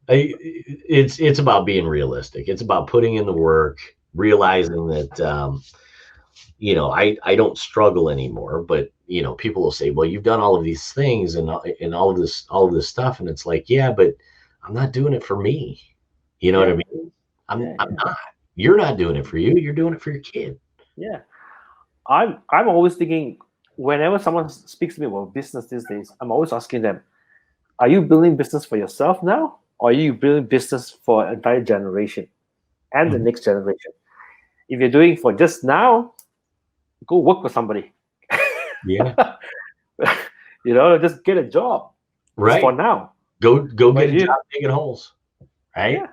It's about being realistic. It's about putting in the work, realizing that, I don't struggle anymore, but people will say, well, you've done all of these things and all of this stuff. And it's like, yeah, but I'm not doing it for me. You know what I mean? I'm not. You're not doing it for you. You're doing it for your kid. Yeah. I'm always thinking, whenever someone speaks to me about business these days, I'm always asking them, are you building business for yourself now? Or are you building business for an entire generation and the next generation? If you're doing for just now, go work for somebody. Yeah. Just get a job. Right. For now. Go get a job digging holes. Right? Yeah.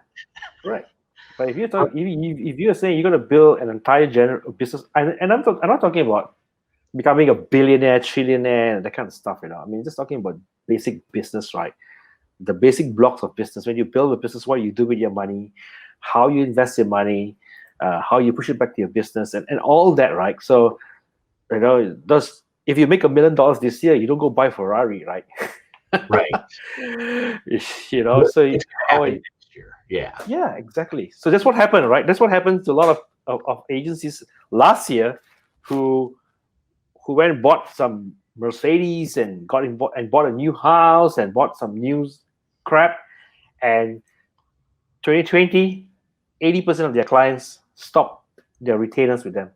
Right. But if you're saying you're going to build an entire business, and I'm not talking about becoming a billionaire, trillionaire, that kind of stuff, I mean, just talking about basic business, right? The basic blocks of business. When you build a business, what you do with your money, how you invest your money, how you push it back to your business, and all that, right? So Those if you make $1 million this year, you don't go buy Ferrari, right? Right. So It's gonna happen next year. Yeah. yeah, exactly. So that's what happened, right? That's what happened to a lot of agencies last year who went and bought some Mercedes and bought a new house and bought some new crap. And 2020, 80% of their clients stopped their retainers with them.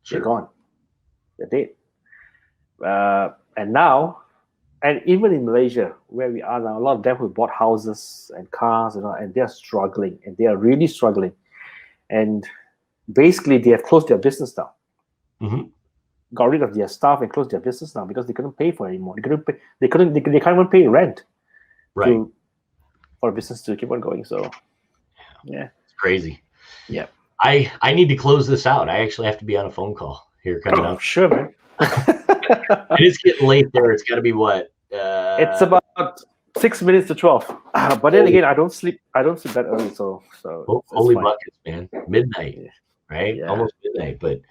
Sure. They're gone. They're dead. And now, and even in Malaysia, where we are now, a lot of them who bought houses and cars, and they're struggling, and they are really struggling. And basically, they have closed their business down. Mhm. Got rid of their staff and closed their business now because they couldn't pay for it anymore. They can't even pay rent Right. for a business to keep on going. So yeah, It's crazy. Yeah. I need to close this out. I actually have to be on a phone call here coming up. Sure, man. It is getting late there. It's got to be what? It's about 6 minutes to 12. But then again, I don't sleep that early, so it's holy fine. buckets, man. Midnight, Yeah. right? Yeah. Almost midnight. But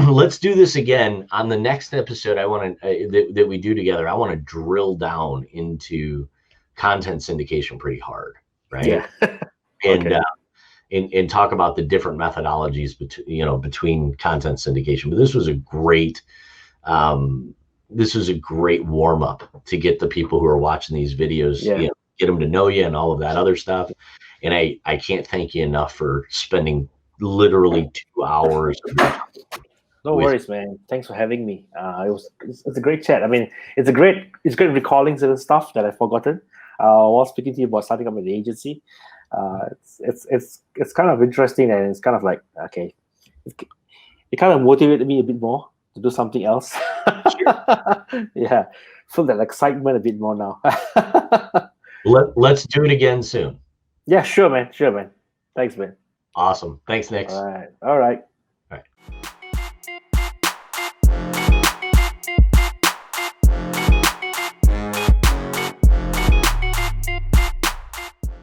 let's do this again on the next episode. I want to that we do together. I want to drill down into content syndication pretty hard, right? Yeah. And Okay. and talk about the different methodologies between content syndication. But this was a great warm up to get the people who are watching these videos, Yeah. get them to know you and all of that other stuff. And I can't thank you enough for spending literally 2 hours of your time. No worries, man. Thanks for having me. It's a great chat. I mean, it's great recalling certain stuff that I've forgotten while speaking to you about starting up an agency. It's kind of interesting, and it's kind of like, okay, it kind of motivated me a bit more to do something else. Yeah, feel that excitement a bit more now. Let's do it again soon. Yeah, sure, man. Thanks, man. Awesome. Thanks, Nick. All right.